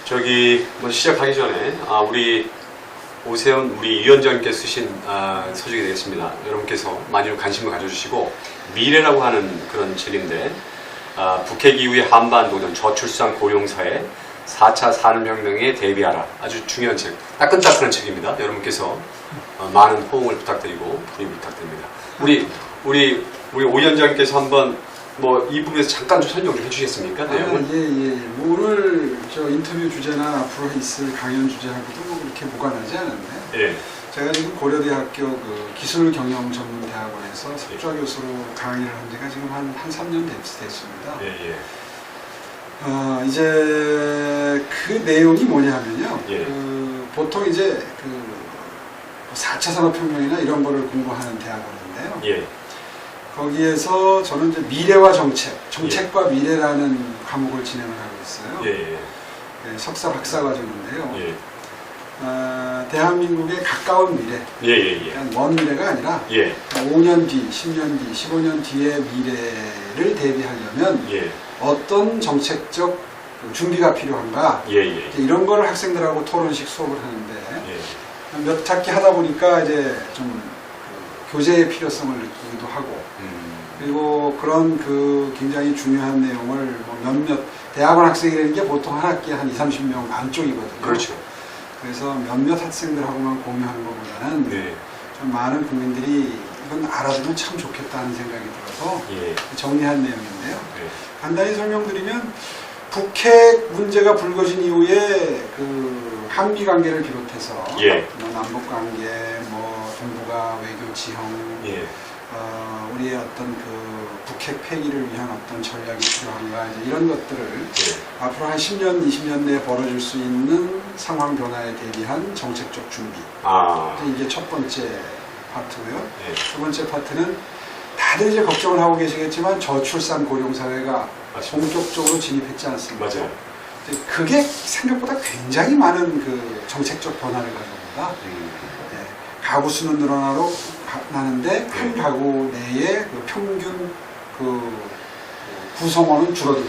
저기 먼저 시작하기 전에 우리 오세훈 우리 위원장님께서 쓰신 서적이 되겠습니다. 여러분께서 많이 관심을 가져주시고 미래라고 하는 그런 책인데 북핵 이후의 한반도는 저출산 고령사회 4차 산업혁명에 대비하라. 아주 중요한 책, 따끈따끈한 책입니다. 여러분께서 많은 호응을 부탁드리고 구입 부탁드립니다. 우리 오 위원장님께서 한번 이 부분에서 잠깐 좀 설명 좀 해주시겠습니까? 오늘 저 인터뷰 주제나 앞으로 있을 강연 주제하고도 그렇게 무관하지 않은데, 예. 제가 지금 고려대학교 그 기술경영전문대학원에서 석좌 교수로 강의를 한 지가 지금 한 3년 됐습니다. 예. 이제 그 내용이 뭐냐면요. 예. 보통 이제 4차 산업혁명이나 이런 거를 공부하는 대학원인데요. 예. 거기에서 저는 이제 미래와 정책과 미래라는 과목을 진행을 하고 있어요. 예. 석사 박사 과정인데요. 예. 대한민국의 가까운 미래, 예. 그냥 먼 미래가 아니라 5년 뒤, 10년 뒤, 15년 뒤의 미래를 대비하려면 어떤 정책적 준비가 필요한가, 이런 거를 학생들하고 토론식 수업을 하는데 몇 학기 하다 보니까 이제 좀 교재의 필요성을 느끼기도 하고, 그리고 그런 굉장히 중요한 내용을 몇몇 대학원 학생이라는 게 보통 한 학기에 한 20-30명 안쪽이거든요. 그렇죠. 그래서 몇몇 학생들하고만 공유하는 것보다는 좀 많은 국민들이 이건 알아두면 참 좋겠다는 생각이 들어서 정리한 내용인데요. 간단히 설명드리면 북핵 문제가 불거진 이후에 한미 관계를 비롯해서 남북 관계, 동북아 외교 지형, 우리의 어떤 북핵 폐기를 위한 어떤 전략이 필요한가, 이런 것들을 앞으로 한 10년, 20년 내에 벌어질 수 있는 상황 변화에 대비한 정책적 준비. 이게 첫 번째 파트고요. 두 번째 파트는 다들 이제 걱정을 하고 계시겠지만 저출산 고령 사회가 본격적으로 진입했지 않습니까? 맞아요. 그게 생각보다 굉장히 많은 정책적 변화를 가져옵니다. 가구 수는 늘어나는데 한 가구 내에 평균 구성원은 줄어들고,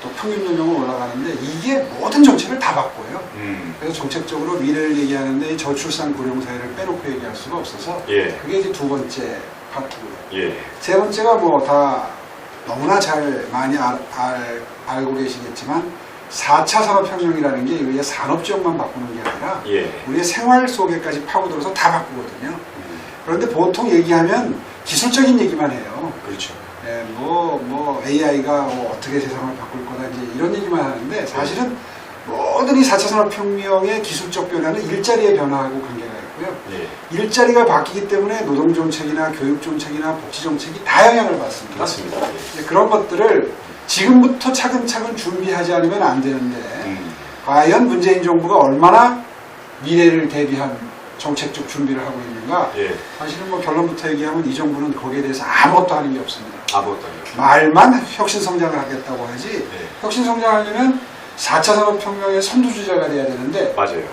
또 평균 연령은 올라가는데 이게 모든 정책을 다 바꿔요. 그래서 정책적으로 미래를 얘기하는데 저출산 고령 사회를 빼놓고 얘기할 수가 없어서 그게 이제 두 번째 파트고요. 세 번째가 다 너무나 많이 알고 계시겠지만 4차 산업혁명이라는 게 우리의 산업지역만 바꾸는 게 아니라 우리의 생활 속에까지 파고들어서 다 바꾸거든요. 그런데 보통 얘기하면 기술적인 얘기만 해요. 그렇죠. AI가 어떻게 세상을 바꿀 거다, 이제 이런 얘기만 하는데, 사실은 모든 이 4차 산업혁명의 기술적 변화는 일자리의 변화하고 관계가 있고요. 일자리가 바뀌기 때문에 노동정책이나 교육정책이나 복지정책이 다 영향을 받습니다. 맞습니다. 그런 것들을 지금부터 차근차근 준비하지 않으면 안 되는데, 과연 문재인 정부가 얼마나 미래를 대비한 정책적 준비를 하고 있는가? 사실은 결론부터 얘기하면 이 정부는 거기에 대해서 아무것도 하는 게 없습니다. 아무것도 아니죠. 말만 혁신성장을 하겠다고 하지, 혁신성장하려면 4차 산업혁명의 선두주자가 돼야 되는데, 맞아요.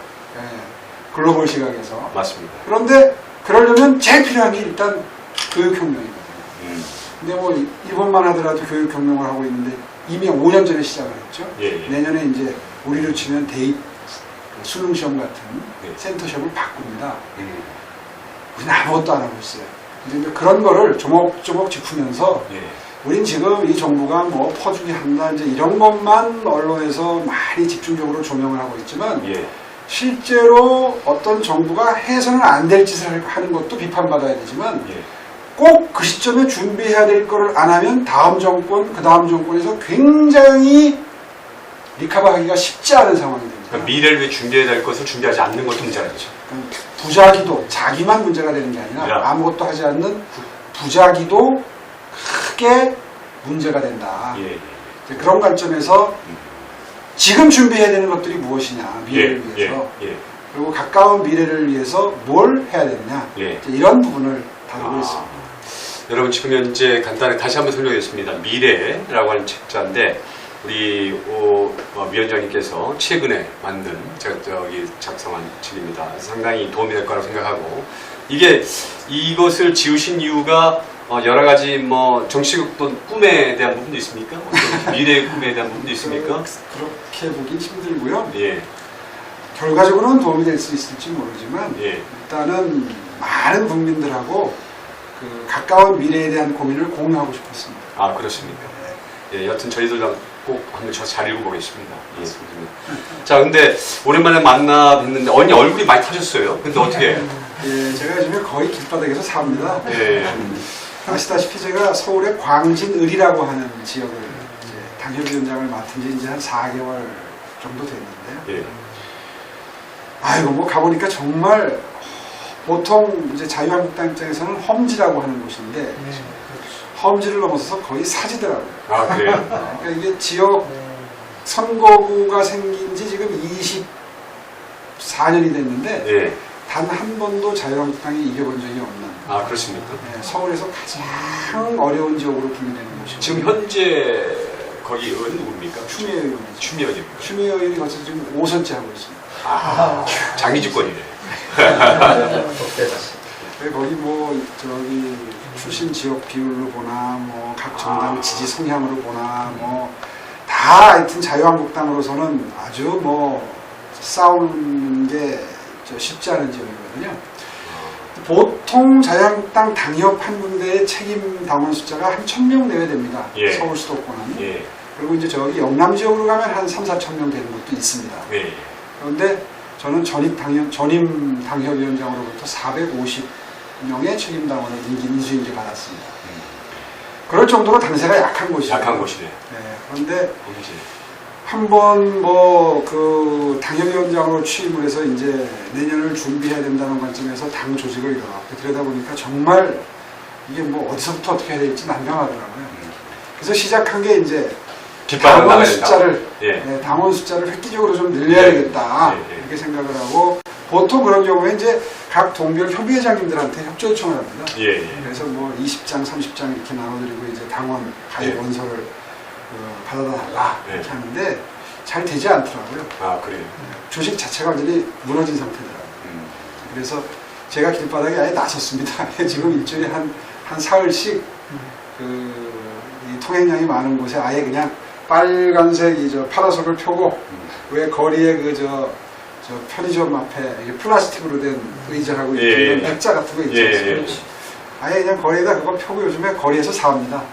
글로벌 시각에서. 맞습니다. 그런데 그러려면 제일 필요한 게 일단 교육혁명이거든요. 근데 일본만 하더라도 교육혁명을 하고 있는데 이미 5년 전에 시작을 했죠. 내년에 이제 우리로 치면 대입 수능시험 같은 센터시험을 바꿉니다. 우리는 아무것도 안 하고 있어요. 근데 그런 거를 조목조목 짚으면서 우린 지금 이 정부가 퍼주기 한다, 이제 이런 것만 언론에서 많이 집중적으로 조명을 하고 있지만 실제로 어떤 정부가 해서는 안 될 짓을 하는 것도 비판받아야 되지만 꼭 그 시점에 준비해야 될 거를 안 하면 다음 정권, 그 다음 정권에서 굉장히 리커버하기가 쉽지 않은 상황이 됩니다. 그러니까 미래를 위해 준비해야 될 것을 준비하지 않는 것도 문제가 되죠. 부자기도, 자기만 문제가 되는 게 아니라 아무것도 하지 않는 부자기도 크게 문제가 된다. 그런 관점에서 지금 준비해야 되는 것들이 무엇이냐, 미래를 위해서. 그리고 가까운 미래를 위해서 뭘 해야 되느냐, 이런 부분을 다루고 있습니다. 여러분, 지금 현재 간단히 다시 한번 설명했습니다. 미래라고 하는 책자인데 우리 위원장님께서 최근에 만든 작성한 책입니다. 상당히 도움이 될 거라고 생각하고, 이것을 지으신 이유가 여러 가지 뭐 정치적 또 꿈에 대한 부분도 있습니까? 어떤 미래의 꿈에 대한 부분도 있습니까? 그렇게 보긴 힘들고요. 예. 결과적으로는 도움이 될 수 있을지 모르지만 예. 일단은 많은 국민들하고 그 가까운 미래에 대한 고민을 공유하고 싶었습니다. 아, 그렇습니까? 예, 여튼 저희들 꼭 한번 저 잘 읽어보겠습니다. 예. 자, 근데 오랜만에 만나 뵀는데 언니 얼굴이 많이 타셨어요. 근데 어떻게? 예, 제가 요즘에 거의 길바닥에서 삽니다. 예. 아시다시피 제가 서울의 광진을이라고 하는 지역을 이제 당협위원장을 맡은 지 이제 한 4개월 정도 됐는데요. 예. 아이고 뭐 가보니까 정말 보통 이제 자유한국당 입장에서는 험지라고 하는 곳인데 험지를 넘어서서 거의 사지더라고요. 아, 그래요? 그러니까 이게 지역 선거구가 생긴 지 지금 24년이 됐는데 예. 단 한 번도 자유한국당이 이겨본 적이 없는 아, 그렇습니까? 서울에서 가장 어려운 지역으로 분류되는 곳이고 지금 현재 거기 의원은 누굽니까? 추미애 의원이죠. 추미애 의원입니다. 추미애 의원이 벌써 지금 5선째 하고 있습니다. 아, 장기집권이네. 거기 뭐 저기 출신 지역 비율로 보나 뭐 각 정당 지지 성향으로 보나 뭐 다 하여튼 자유한국당으로서는 아주 뭐 싸우는 게 쉽지 않은 지역이거든요. 보통 자유한국당 당협 한 군데의 책임 당원 숫자가 한 1000명 내외 됩니다. 예. 서울 수도권은. 예. 그리고 이제 저기 영남 지역으로 가면 한 3,000~4,000명 되는 것도 있습니다. 예. 그런데 저는 전임 당협위원장으로부터 450명의 책임 당원을 인수인계 받았습니다. 그럴 정도로 당세가 약한 곳이죠. 약한 곳이네. 네, 그런데 한번 뭐 그 당협위원장으로 취임을 해서 이제 내년을 준비해야 된다는 관점에서 당 조직을 이뤄놨고 들여다 보니까 정말 이게 뭐 어디서부터 어떻게 해야 될지 난감하더라고요. 그래서 시작한 게 이제 당원 숫자를 당원 숫자를 획기적으로 좀 늘려야 되겠다 이렇게 생각을 하고 보통 그런 경우에 이제 각 동별 협의회장님들한테 협조 요청을 합니다. 그래서 뭐 20장, 30장 이렇게 나눠드리고 이제 당원 가입 원서를 받아달라 이렇게 하는데 잘 되지 않더라고요. 아, 그래요? 조직 자체가 완전히 무너진 상태더라고요. 그래서 제가 길바닥에 아예 나섰습니다. 지금 일주일에 한 사흘씩 이 통행량이 많은 곳에 아예 그냥 빨간색 파라솔을 펴고 왜 거리에 저 편의점 앞에 플라스틱으로 된 의자하고 이런 액자 같은 거 있죠. 아예 그냥 거리에다 그거 펴고 요즘에 거리에서 사옵니다.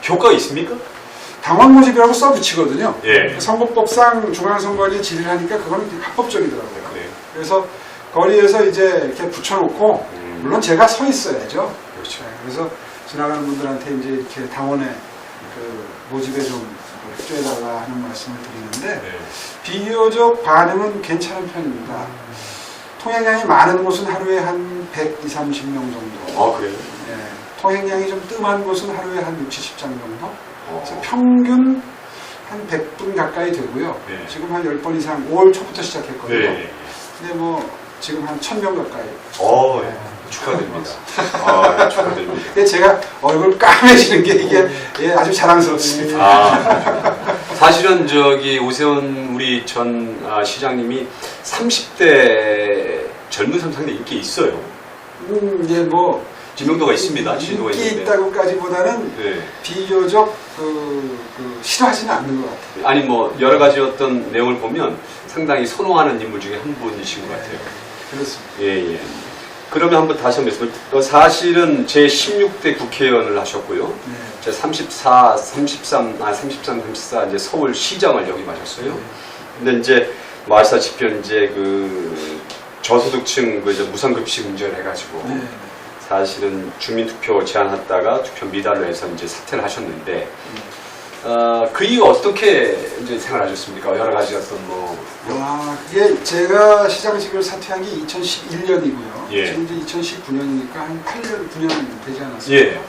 효과가 있습니까? 당원 모집이라고 써붙이거든요. 예. 선거법상 중앙선관위 질의를 하니까 그거는 합법적이더라고요. 그래요. 그래서 거리에서 이제 이렇게 붙여놓고 물론 제가 서 있어야죠. 그렇죠. 그래서 지나가는 분들한테 이제 이렇게 당원의 그 모집에 좀 협조해달라 하는 말씀을 드리는데 비교적 반응은 괜찮은 편입니다. 통행량이 많은 곳은 하루에 한 120~130명 정도. 아, 그래요? 통행량이 좀 뜸한 곳은 하루에 한 60~70장 정도. 그래서 평균 한 100분 가까이 되고요. 지금 한 10번 이상 5월 초부터 시작했거든요. 근데 뭐 지금 한 1000명 가까이. 축하드립니다. 축하드립니다. 제가 얼굴 까매지는 게 이게 아주 자랑스럽습니다. 사실은 저기 오세훈 우리 전 시장님이 30대 젊은 사람 상당히 인기 있어요. 뭐 지명도가 있습니다. 지도가 인기 있는데. 있다고까지보다는 비교적 싫어하지는 않는 것 같아요. 아니 뭐 여러 가지 어떤 내용을 보면 상당히 선호하는 인물 중에 한 분이신 것 같아요. 그렇습니다. 그러면 한번 다시 한번 말씀을 사실은 제 16대 국회의원을 하셨고요. 제 34 이제 서울시장을 역임하셨어요. 근데 이제 뭐 아시다시피 이제 그 저소득층 그 무상급식 문제를 해가지고 사실은 주민투표 제안했다가 투표 미달로 해서 이제 사퇴를 하셨는데 그 이후 어떻게 이제 생활하셨습니까? 여러 가지 어떤 뭐 그게 제가 시장직을 사퇴한 게 2011년이고요. 예. 지금 이제 2019년이니까 한 8년, 9년 되지 않았습니까? 예.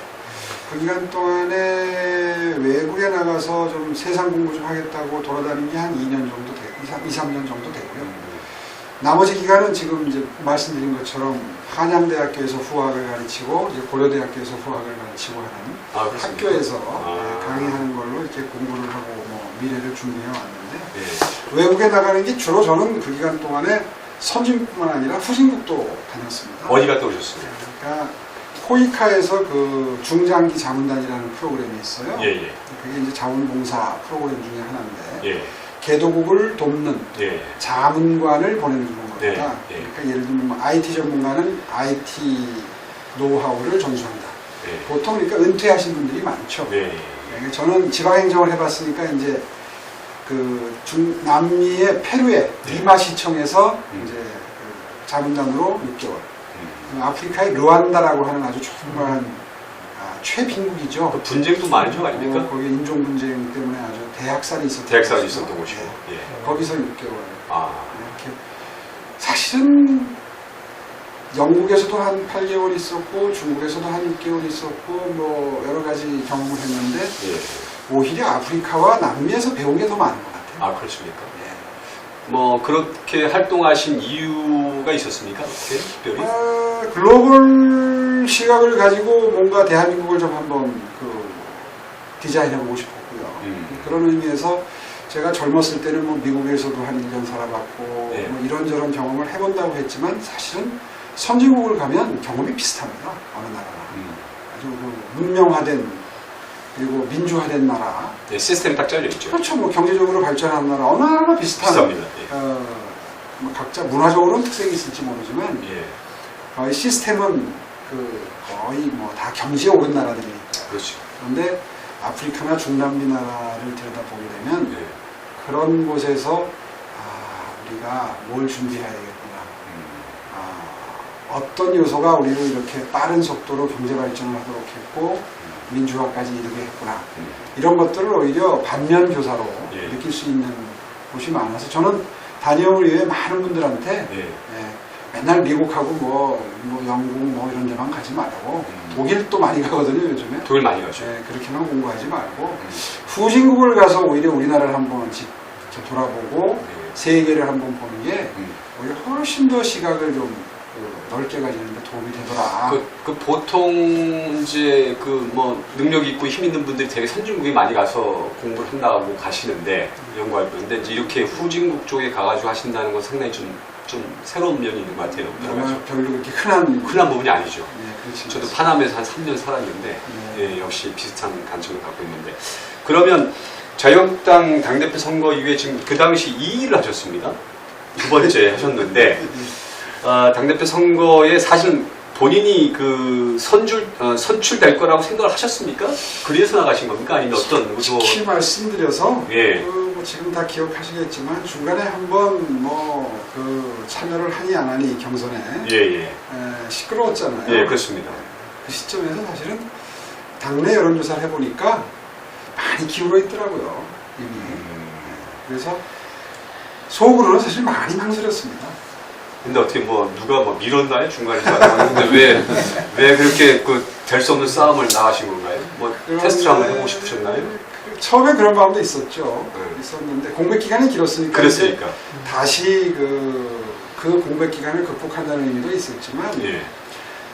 그 기간 동안에 외국에 나가서 좀 세상 공부 좀 하겠다고 돌아다닌 게 한 2년 정도 되고, 2, 3년 정도 되고요. 나머지 기간은 지금 이제 말씀드린 것처럼 한양대학교에서 후학을 가르치고 이제 고려대학교에서 후학을 가르치고 하는 학교에서 강의하는 걸로 이렇게 공부를 하고 뭐 미래를 준비해 왔는데 외국에 나가는 게 주로 저는 그 기간 동안에 선진국뿐만 아니라 후진국도 다녔습니다. 어디 갔다 오셨어요? 그러니까 코이카에서 그 중장기 자문단이라는 프로그램이 있어요. 예, 예. 그게 이제 자원봉사 프로그램 중에 하나인데 예. 개도국을 돕는 예. 자문관을 보내주는 겁니다. 예, 예. 그러니까 예를 들면 뭐 IT 전문가는 IT 노하우를 전수한다. 예. 보통 그러니까 은퇴하신 분들이 많죠. 예. 그러니까 저는 지방행정을 해봤으니까 이제 그 남미의 페루의 리마 시청에서 이제 그 자문단으로 6개월. 아프리카의 르완다라고 하는 아주 조그만 최빈국이죠. 그 분쟁도 많은 쪽 아닙니까? 거기 인종 분쟁 때문에 아주 대학살이 있었던 대학살이 곳이죠. 있었던 곳이고. 네. 예. 거기서 6개월. 아. 이렇게 사실은 영국에서도 한 8개월 있었고 중국에서도 한 6개월 있었고 뭐 여러 가지 경험을 했는데 예. 오히려 아프리카와 남미에서 배운 게 더 많은 것 같아요. 아, 그렇습니까? 예. 뭐 그렇게 활동하신 이유가 있었습니까? 어떻게 특별히? 글로벌 시각을 가지고 뭔가 대한민국을 좀 한번 그 디자인해보고 싶었고요. 그런 의미에서 제가 젊었을 때는 뭐 미국에서도 한 1년 살아봤고 네. 뭐 이런저런 경험을 해본다고 했지만 사실은 선진국을 가면 경험이 비슷합니다. 어느 나라나. 아주 그 문명화된 그리고 민주화된 나라. 네, 시스템이 딱 잘려 있죠. 그렇죠. 뭐 경제적으로 발전한 나라 어느 나라나 비슷한. 비슷합니다. 예. 뭐 각자 문화적으로는 특색이 있을지 모르지만 예. 거의 시스템은 그 거의 뭐 다 경제에 오른 나라들이니까. 그렇죠. 그런데 아프리카나 중남미 나라를 들여다보게 되면 예. 그런 곳에서 우리가 뭘 준비해야 되겠구나. 어떤 요소가 우리를 이렇게 빠른 속도로 경제 발전을 하도록 했고 민주화까지 이르게 했구나. 이런 것들을 오히려 반면 교사로 예. 느낄 수 있는 곳이 많아서 저는 다녀올 이후에 많은 분들한테 예. 맨날 미국하고 뭐 영국 뭐 이런 데만 가지 말고 독일도 많이 가거든요 요즘에. 독일 많이 가죠. 그렇게만 공부하지 말고 후진국을 가서 오히려 우리나라를 한번 이렇게 돌아보고 세계를 한번 보는 게 오히려 훨씬 더 시각을 좀 넓게 가지는데 도움이 되더라. 그 보통 이제 그 뭐 능력 있고 힘 있는 분들이 되게 선진국에 많이 가서 공부를 한다고 가시는데 연구할 건데 이제 이렇게 후진국 쪽에 가가지고 하신다는 건 상당히 좀 새로운 면이 있는 것 같아요. 별로 그렇게 흔한 부분이 아니죠. 그렇지. 저도 파남에서 한 3년 살았는데 예, 역시 비슷한 관점을 갖고 있는데 그러면 자유한국당 당대표 선거 이후에 지금 그 당시 2위를 하셨습니다. 두 번째 하셨는데 당대표 선거에 사실 본인이 그 선출될 거라고 생각을 하셨습니까? 그래서 나가신 겁니까? 아니면 어떤 특히 말씀드려서 예. 뭐 지금 다 기억하시겠지만 중간에 한번 뭐 그 참여를 하니 안 하니 경선에 예. 시끄러웠잖아요. 예, 그렇습니다. 그 시점에서 사실은 당내 여론조사를 해보니까 많이 기울어 있더라고요. 이미. 그래서 속으로는 사실 많이 망설였습니다. 근데 어떻게 뭐 누가 뭐 밀었나요? 중간에서 근데 왜 그렇게 그 될 수 없는 싸움을 나가신 건가요? 뭐 테스트를 한번 해보고 싶으셨나요? 처음에 그런 마음도 있었죠. 있었는데 공백 기간이 길었으니까 그랬으니까 다시 그 공백 기간을 극복한다는 의미도 있었지만 예.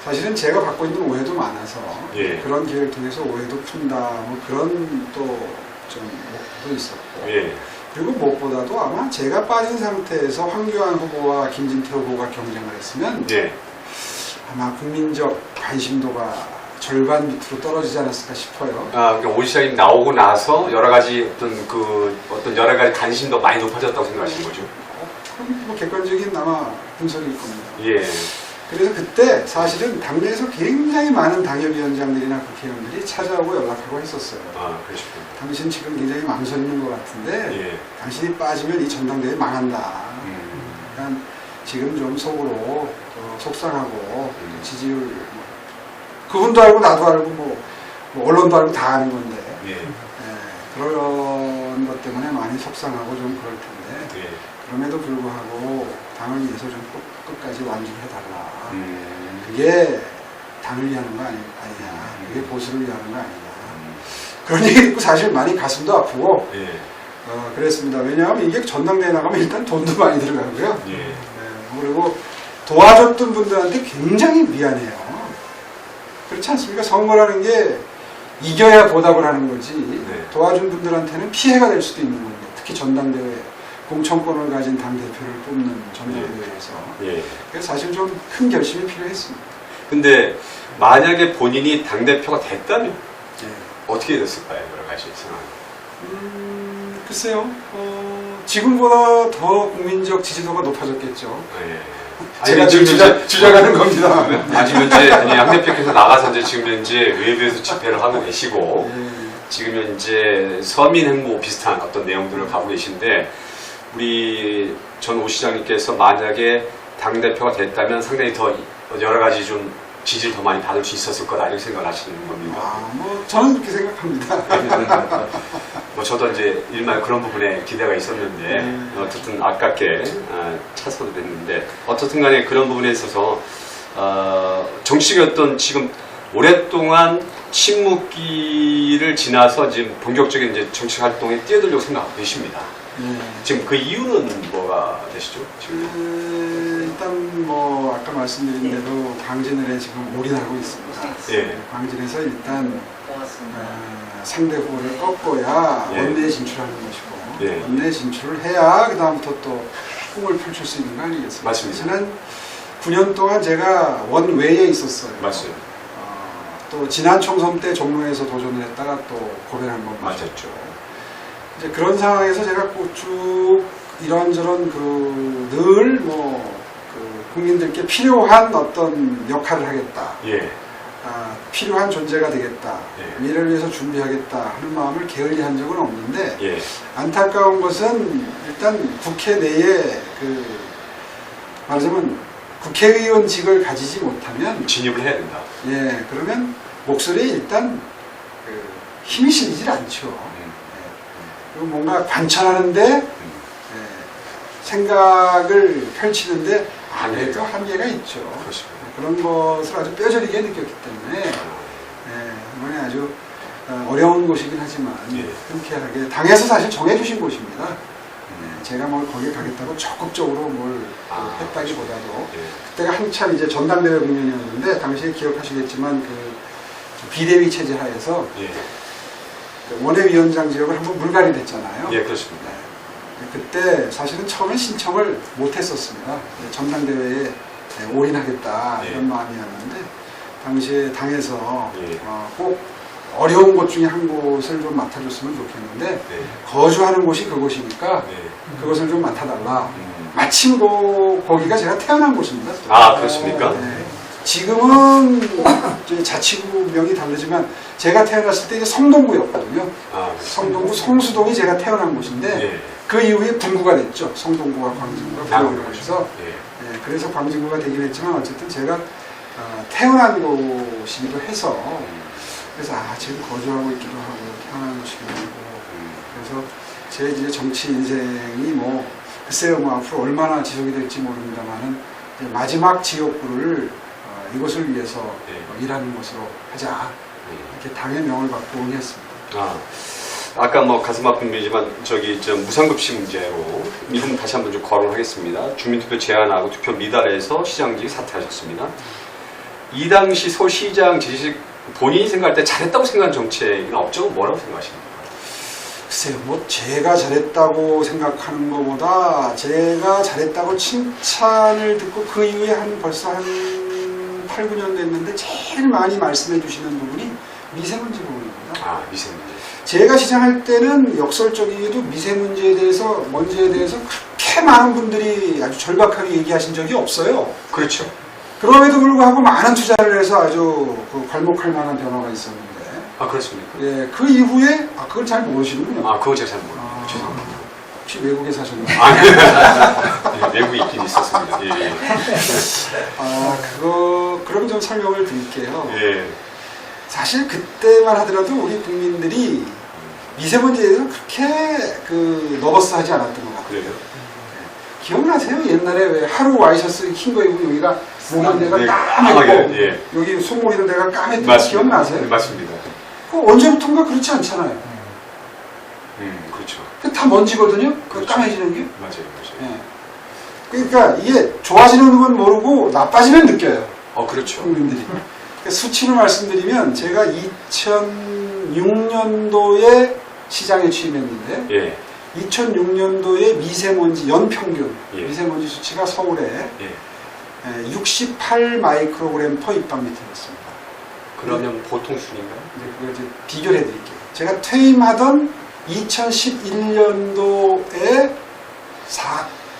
사실은 제가 갖고 있는 오해도 많아서 예. 그런 기회를 통해서 오해도 푼다 뭐 그런 또 좀 목표도 있었고 예. 그리고 무엇보다도 아마 제가 빠진 상태에서 황교안 후보와 김진태 후보가 경쟁을 했으면 예. 아마 국민적 관심도가 절반 밑으로 떨어지지 않았을까 싶어요. 그러니까 오 시장님 나오고 나서 여러 가지 어떤 여러 가지 관심도 많이 높아졌다고 생각하시는 거죠? 그건 뭐 객관적인 아마 분석일 겁니다. 예. 그래서 그때 사실은 당내에서 굉장히 많은 당협위원장들이나 국회의원들이 찾아오고 연락하고 했었어요. 그러시군요. 당신 지금 굉장히 망설이는 것 같은데 예. 당신이 빠지면 이 전당대회 망한다. 그러니까 지금 좀 속으로 속상하고 지지율 그분도 알고 나도 알고 뭐 언론도 알고 다 아는 건데 그런 것 때문에 많이 속상하고 좀 그럴 텐데 그럼에도 불구하고 당을 위해서 좀 끝까지 완주해달라. 그게 당을 위하는 거 아니냐. 그게 보수를 위하는 거 아니냐. 그런 얘기 듣고 사실 많이 가슴도 아프고 그랬습니다. 왜냐하면 이게 전당대회 나가면 일단 돈도 많이 들어가고요. 그리고 도와줬던 분들한테 굉장히 미안해요. 그렇지 않습니까? 선거라는 게 이겨야 보답을 하는 거지 도와준 분들한테는 피해가 될 수도 있는 건데 특히 전당대회 공천권을 가진 당대표를 뽑는 전당대회에서 그래서 사실 좀 큰 결심이 필요했습니다. 근데 만약에 본인이 당대표가 됐다면 예. 어떻게 됐을까요? 여러 가지 상황. 글쎄요. 지금보다 더 국민적 지지도가 높아졌겠죠. 예. 제가 지금 주장하는 겁니다. 아니면 이제 양 대표께서 나가서 이제 지금 현재 외부에서 집회를 하고 계시고 지금 현재 서민 행보 비슷한 어떤 내용들을 가고 계신데 우리 전 오 시장님께서 만약에 당 대표가 됐다면 상당히 더 여러 가지 좀 지지를 더 많이 받을 수 있었을 거다 이렇게 생각을 하시는 겁니다. 저는 그렇게 생각합니다. 뭐 저도 이제 일말 그런 부분에 기대가 있었는데 어쨌든 아깝게 차서도 됐는데 어떻든 간에 그런 부분에 있어서 정치적인 어떤 지금 오랫동안 침묵기를 지나서 지금 본격적인 이제 정치 활동에 뛰어들려고 생각하고 계십니다. 지금 그 이유는 뭐가 되시죠? 지금? 일단 뭐 아까 말씀드린 대로 광진을에 지금 올인하고 있습니다. 예. 광진에서 일단 상대 후보를 꺾어야 예. 원내에 진출하는 것이고 예. 원내에 진출을 해야 그 다음부터 또 꿈을 펼칠 수 있는 거 아니겠습니까? 맞습니다. 지난 9년 동안 제가 원외에 있었어요. 맞습니다. 또 지난 총선 때 종로에서 도전을 했다가 또 고변한 번 맞았죠. 이제 그런 상황에서 제가 쭉 이런저런 늘 국민들께 필요한 어떤 역할을 하겠다. 예. 필요한 존재가 되겠다. 예. 미래를 위해서 준비하겠다 하는 마음을 게을리한 적은 없는데 예. 안타까운 것은 일단 국회 내에 말하자면 국회의원직을 가지지 못하면 진입을 해야 된다. 예, 그러면 목소리에 일단 힘이 실리질 않죠. 그리고 뭔가 관철하는데 생각을 펼치는데 아무래도 한계가 있죠. 그렇습니다. 그런 것을 아주 뼈저리게 느꼈기 때문에 이번에 아주 어려운 곳이긴 하지만 흔쾌하게 당에서 사실 정해주신 곳입니다. 제가 뭘 거기에 가겠다고 적극적으로 뭘 했다기보다도 그때가 한참 이제 전당대회 국면이었는데 당시에 기억하시겠지만 비대위 체제 하에서 원외위원장 지역을 한번 물갈이를 했잖아요. 예, 그렇습니다. 그때 사실은 처음에 신청을 못 했었습니다. 전당대회에 올인하겠다 이런 마음이었는데 당시에 당에서 꼭 어려운 곳 중에 한 곳을 좀 맡아줬으면 좋겠는데 거주하는 곳이 그곳이니까 그것을 좀 맡아달라. 마침 거기가 제가 태어난 곳입니다. 그렇습니까? 지금은 자치구명이 다르지만 제가 태어났을 때 이제 성동구였거든요. 성동구 성수동이 제가 태어난 곳인데 그 이후에 분구가 됐죠. 성동구와 광진구가 분구가 돼서 그래서 광진구가 되긴 했지만 어쨌든 제가 태어난 곳이기도 해서 그래서 지금 거주하고 있기도 하고 태어난 곳이기도 하고 그래서 제 이제 정치 인생이 글쎄요 앞으로 얼마나 지속이 될지 모릅니다만은 마지막 지역구를 이것을 위해서 일하는 것으로 하자 이렇게 당의 명을 받고 응했습니다. 아까 가슴 아픈 일이지만 무상급식 문제로 이분 다시 한번 좀 거론하겠습니다. 주민투표 제한하고 투표 미달해서 시장직 사퇴하셨습니다. 이 당시 서울시장 재직 본인이 생각할 때 잘했다고 생각하는 정책이나 업적은 뭐라고 생각하십니까? 글쎄요, 제가 잘했다고 생각하는 것보다 제가 잘했다고 칭찬을 듣고 그 이후에 벌써 한 8, 9년 됐는데 제일 많이 말씀해 주시는 부분이 미세먼지 부분입니다. 미세먼지. 제가 시장할 때는 역설적이게도 미세먼지에 대해서, 먼지에 대해서 그렇게 많은 분들이 아주 절박하게 얘기하신 적이 없어요. 그렇죠. 그럼에도 불구하고 많은 투자를 해서 아주 괄목할 만한 변화가 있었는데. 그렇습니까? 예, 그 이후에, 그걸 잘 모르시는군요. 그거 제가 잘 모르겠어요. 죄송합니다. 혹시 외국에 사셨나요? 외국에 있긴 있었습니다. 그럼 좀 설명을 드릴게요. 예. 사실 그때만 하더라도 우리 국민들이 미세먼지에 대해서 그렇게 너버스하지 않았던 것 같아요. 그래요? 기억나세요? 옛날에 왜 하루 와이셔츠 흰 거 입고 여기가 목은 데가 까맸고 여기 손목 이런 데가 까맸던 거 기억나세요? 맞습니다. 언제부턴가 그렇지 않잖아요. 그렇죠. 다 먼지거든요. 그렇죠. 까매지는 게. 맞아요. 그러니까 이게 좋아지는 건 모르고 나빠지면 느껴요. 그렇죠. 국민들이. 수치로 말씀드리면 제가 2006년도에 시장에 취임했는데 2006년도에 미세먼지 연평균 미세먼지 수치가 서울에 68 마이크로그램 퍼 입방미터였습니다. 그러면 보통 순인가요? 그걸 이제 비교를 해드릴게요. 제가 퇴임하던 2011년도에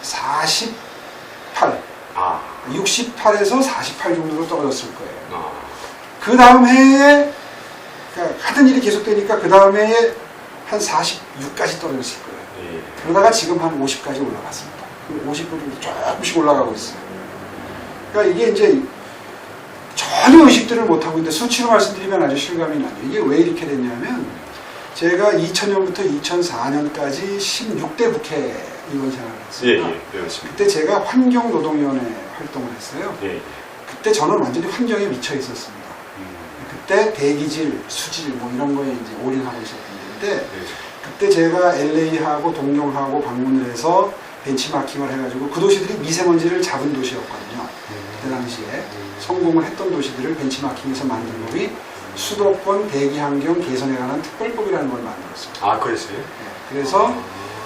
48, 68에서 48 정도로 떨어졌을 거예요. 그 다음 해에, 그러니까 하던 일이 계속되니까 그 다음 해에 한 46까지 떨어졌을 거예요. 그러다가 지금 한 50까지 올라갔습니다. 50% 정도 조금씩 올라가고 있어요. 그러니까 이게 이제 전혀 의식들을 못하고 있는데 수치로 말씀드리면 아주 실감이 나요. 이게 왜 이렇게 됐냐면 제가 2000년부터 2004년까지 16대 국회 의원 생활을 했습니다. 그때 제가 환경노동위원회 활동을 했어요. 그때 저는 완전히 환경에 미쳐 있었습니다. 그때 대기질, 수질 뭐 이런 거에 이제 올인하고 있었는데 그때 제가 LA하고 동경하고 방문을 해서 벤치마킹을 해가지고 그 도시들이 미세먼지를 잡은 도시였거든요. 그때 당시에 성공을 했던 도시들을 벤치마킹해서 만든 법이 수도권 대기환경 개선에 관한 특별법이라는 걸 만들었어요. 아, 그랬어요? 네, 그래서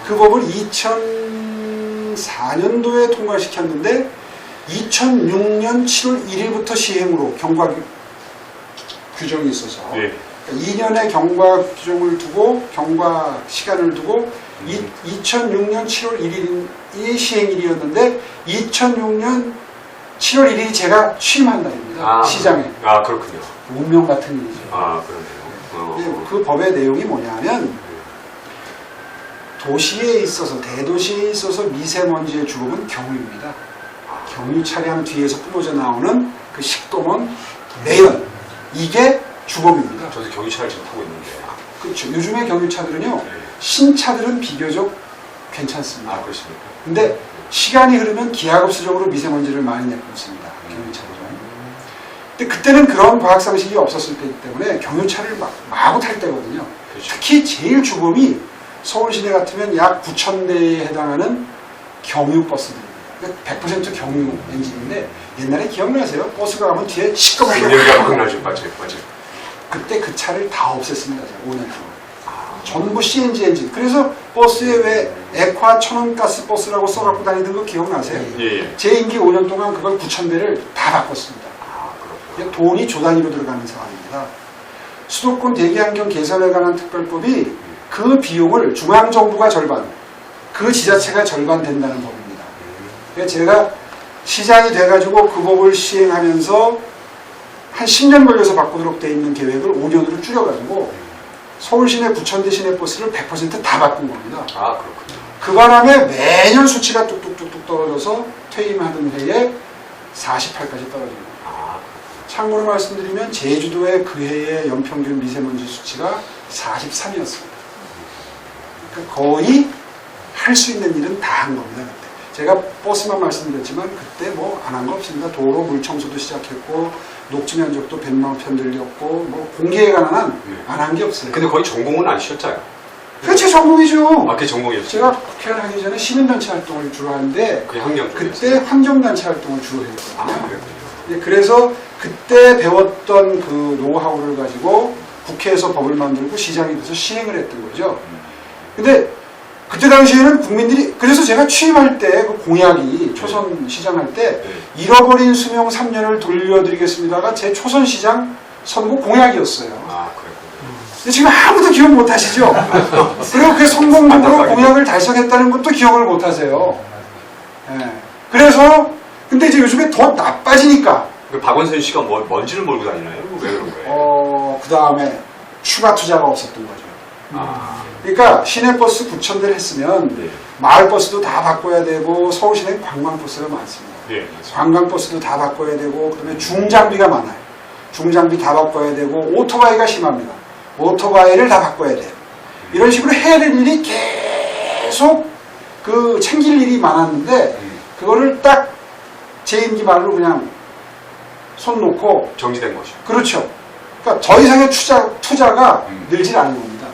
그 법을 2004년도에 통과시켰는데 2006년 7월 1일부터 시행으로 경과 규정이 있어서 2년의 경과 규정을 두고 경과 시간을 두고 2006년 7월 1일이 시행일이었는데 2006년 7월 1일이 제가 취임한 날입니다. 시장에. 아, 그렇군요. 운명 같은 일이죠. 아, 그러네요. 그 법의 내용이 뭐냐면 도시에 있어서 대도시에 있어서 미세먼지의 주범은 경유입니다. 경유 차량 뒤에서 뿜어져 나오는 그 식도먼, 매연, 이게 주범입니다. 저도 경유차를 지금 타고 있는데. 그렇죠. 요즘의 경유차들은요, 신차들은 비교적 괜찮습니다. 아, 그렇습니까? 근데 시간이 흐르면 기하급수적으로 미세먼지를 많이 내뿜습니다. 경유차들은. 근데 그때는 그런 과학상식이 없었을 때이기 때문에 경유차를 마구 탈 때거든요. 그렇죠. 특히 제일 주범이 서울 시내 같으면 약 9,000대에 해당하는 경유버스들입니다. 100% 경유 엔진인데 옛날에 기억나세요? 버스가 가면 뒤에 시꺼멓게 맞아요. 그때 그 차를 다 없앴습니다. 5년 동안. 전부 CNG 엔진. 그래서 버스에 왜 액화 천연가스 버스라고 써갖고 다니던 거 기억나세요? 제 임기 5년 동안 그걸 9,000대를 다 바꿨습니다. 돈이 조 단위로 들어가는 상황입니다. 수도권 대기환경 개선에 관한 특별법이 그 비용을 중앙정부가 절반, 그 지자체가 절반 된다는 법입니다. 그래서 제가 시장이 돼가지고 그 법을 시행하면서 한 10년 걸려서 바꾸도록 돼 있는 계획을 5년으로 줄여가지고 서울 시내 9,000대 시내버스를 100% 다 바꾼 겁니다. 아, 그렇군요. 그 바람에 매년 수치가 뚝뚝뚝뚝 떨어져서 퇴임하던 해에 48까지 떨어집니다. 참고로 말씀드리면 제주도의 그 해의 연평균 미세먼지 수치가 43이었습니다. 그러니까 거의 할 수 있는 일은 다 한 겁니다. 그때. 제가 버스만 말씀드렸지만 그때 뭐 안 한 거 없습니다. 도로 물청소도 시작했고 녹지 면적도 100만 편 들렸고 뭐 공기에 관한 한 안 한 게 없어요. 근데 거의 전공은 안 쉬었잖아요. 그게 제 전공이죠. 그게 전공이었죠. 제가 국회를 하기 전에 시민단체 활동을 주로 하는데 그게 환경 그때 환경단체 활동을 주로 했거든요. 그랬군요. 네, 그래서 그때 배웠던 그 노하우를 가지고 국회에서 법을 만들고 시장이 돼서 시행을 했던 거죠. 근데 그때 당시에는 국민들이, 그래서 제가 취임할 때 그 공약이 초선 시장할 때 잃어버린 수명 3년을 돌려드리겠습니다가 제 초선 시장 선거 공약이었어요. 아, 그랬군요. 근데 지금 아무도 기억 못 하시죠? 그리고 그 성공적으로 공약을 달성했다는 것도 기억을 못 하세요. 네. 그래서 근데 이제 요즘에 더 나빠지니까. 박원순 씨가 먼지를 몰고 다니나요? 왜 그런 거예요? 그 다음에 추가 투자가 없었던 거죠. 그러니까 시내버스 9,000대를 했으면 마을버스도 다 바꿔야 되고 서울 시내는 관광버스가 많습니다. 관광버스도 다 바꿔야 되고 그다음에 중장비가 많아요. 중장비 다 바꿔야 되고 오토바이가 심합니다. 오토바이를 다 바꿔야 돼요. 이런 식으로 해야 될 일이 계속 그 챙길 일이 많았는데 그거를 딱 제 임기 말로 그냥 손 놓고 정지된 거죠. 그렇죠. 그러니까 더 이상의 투자가 늘질 않은 겁니다.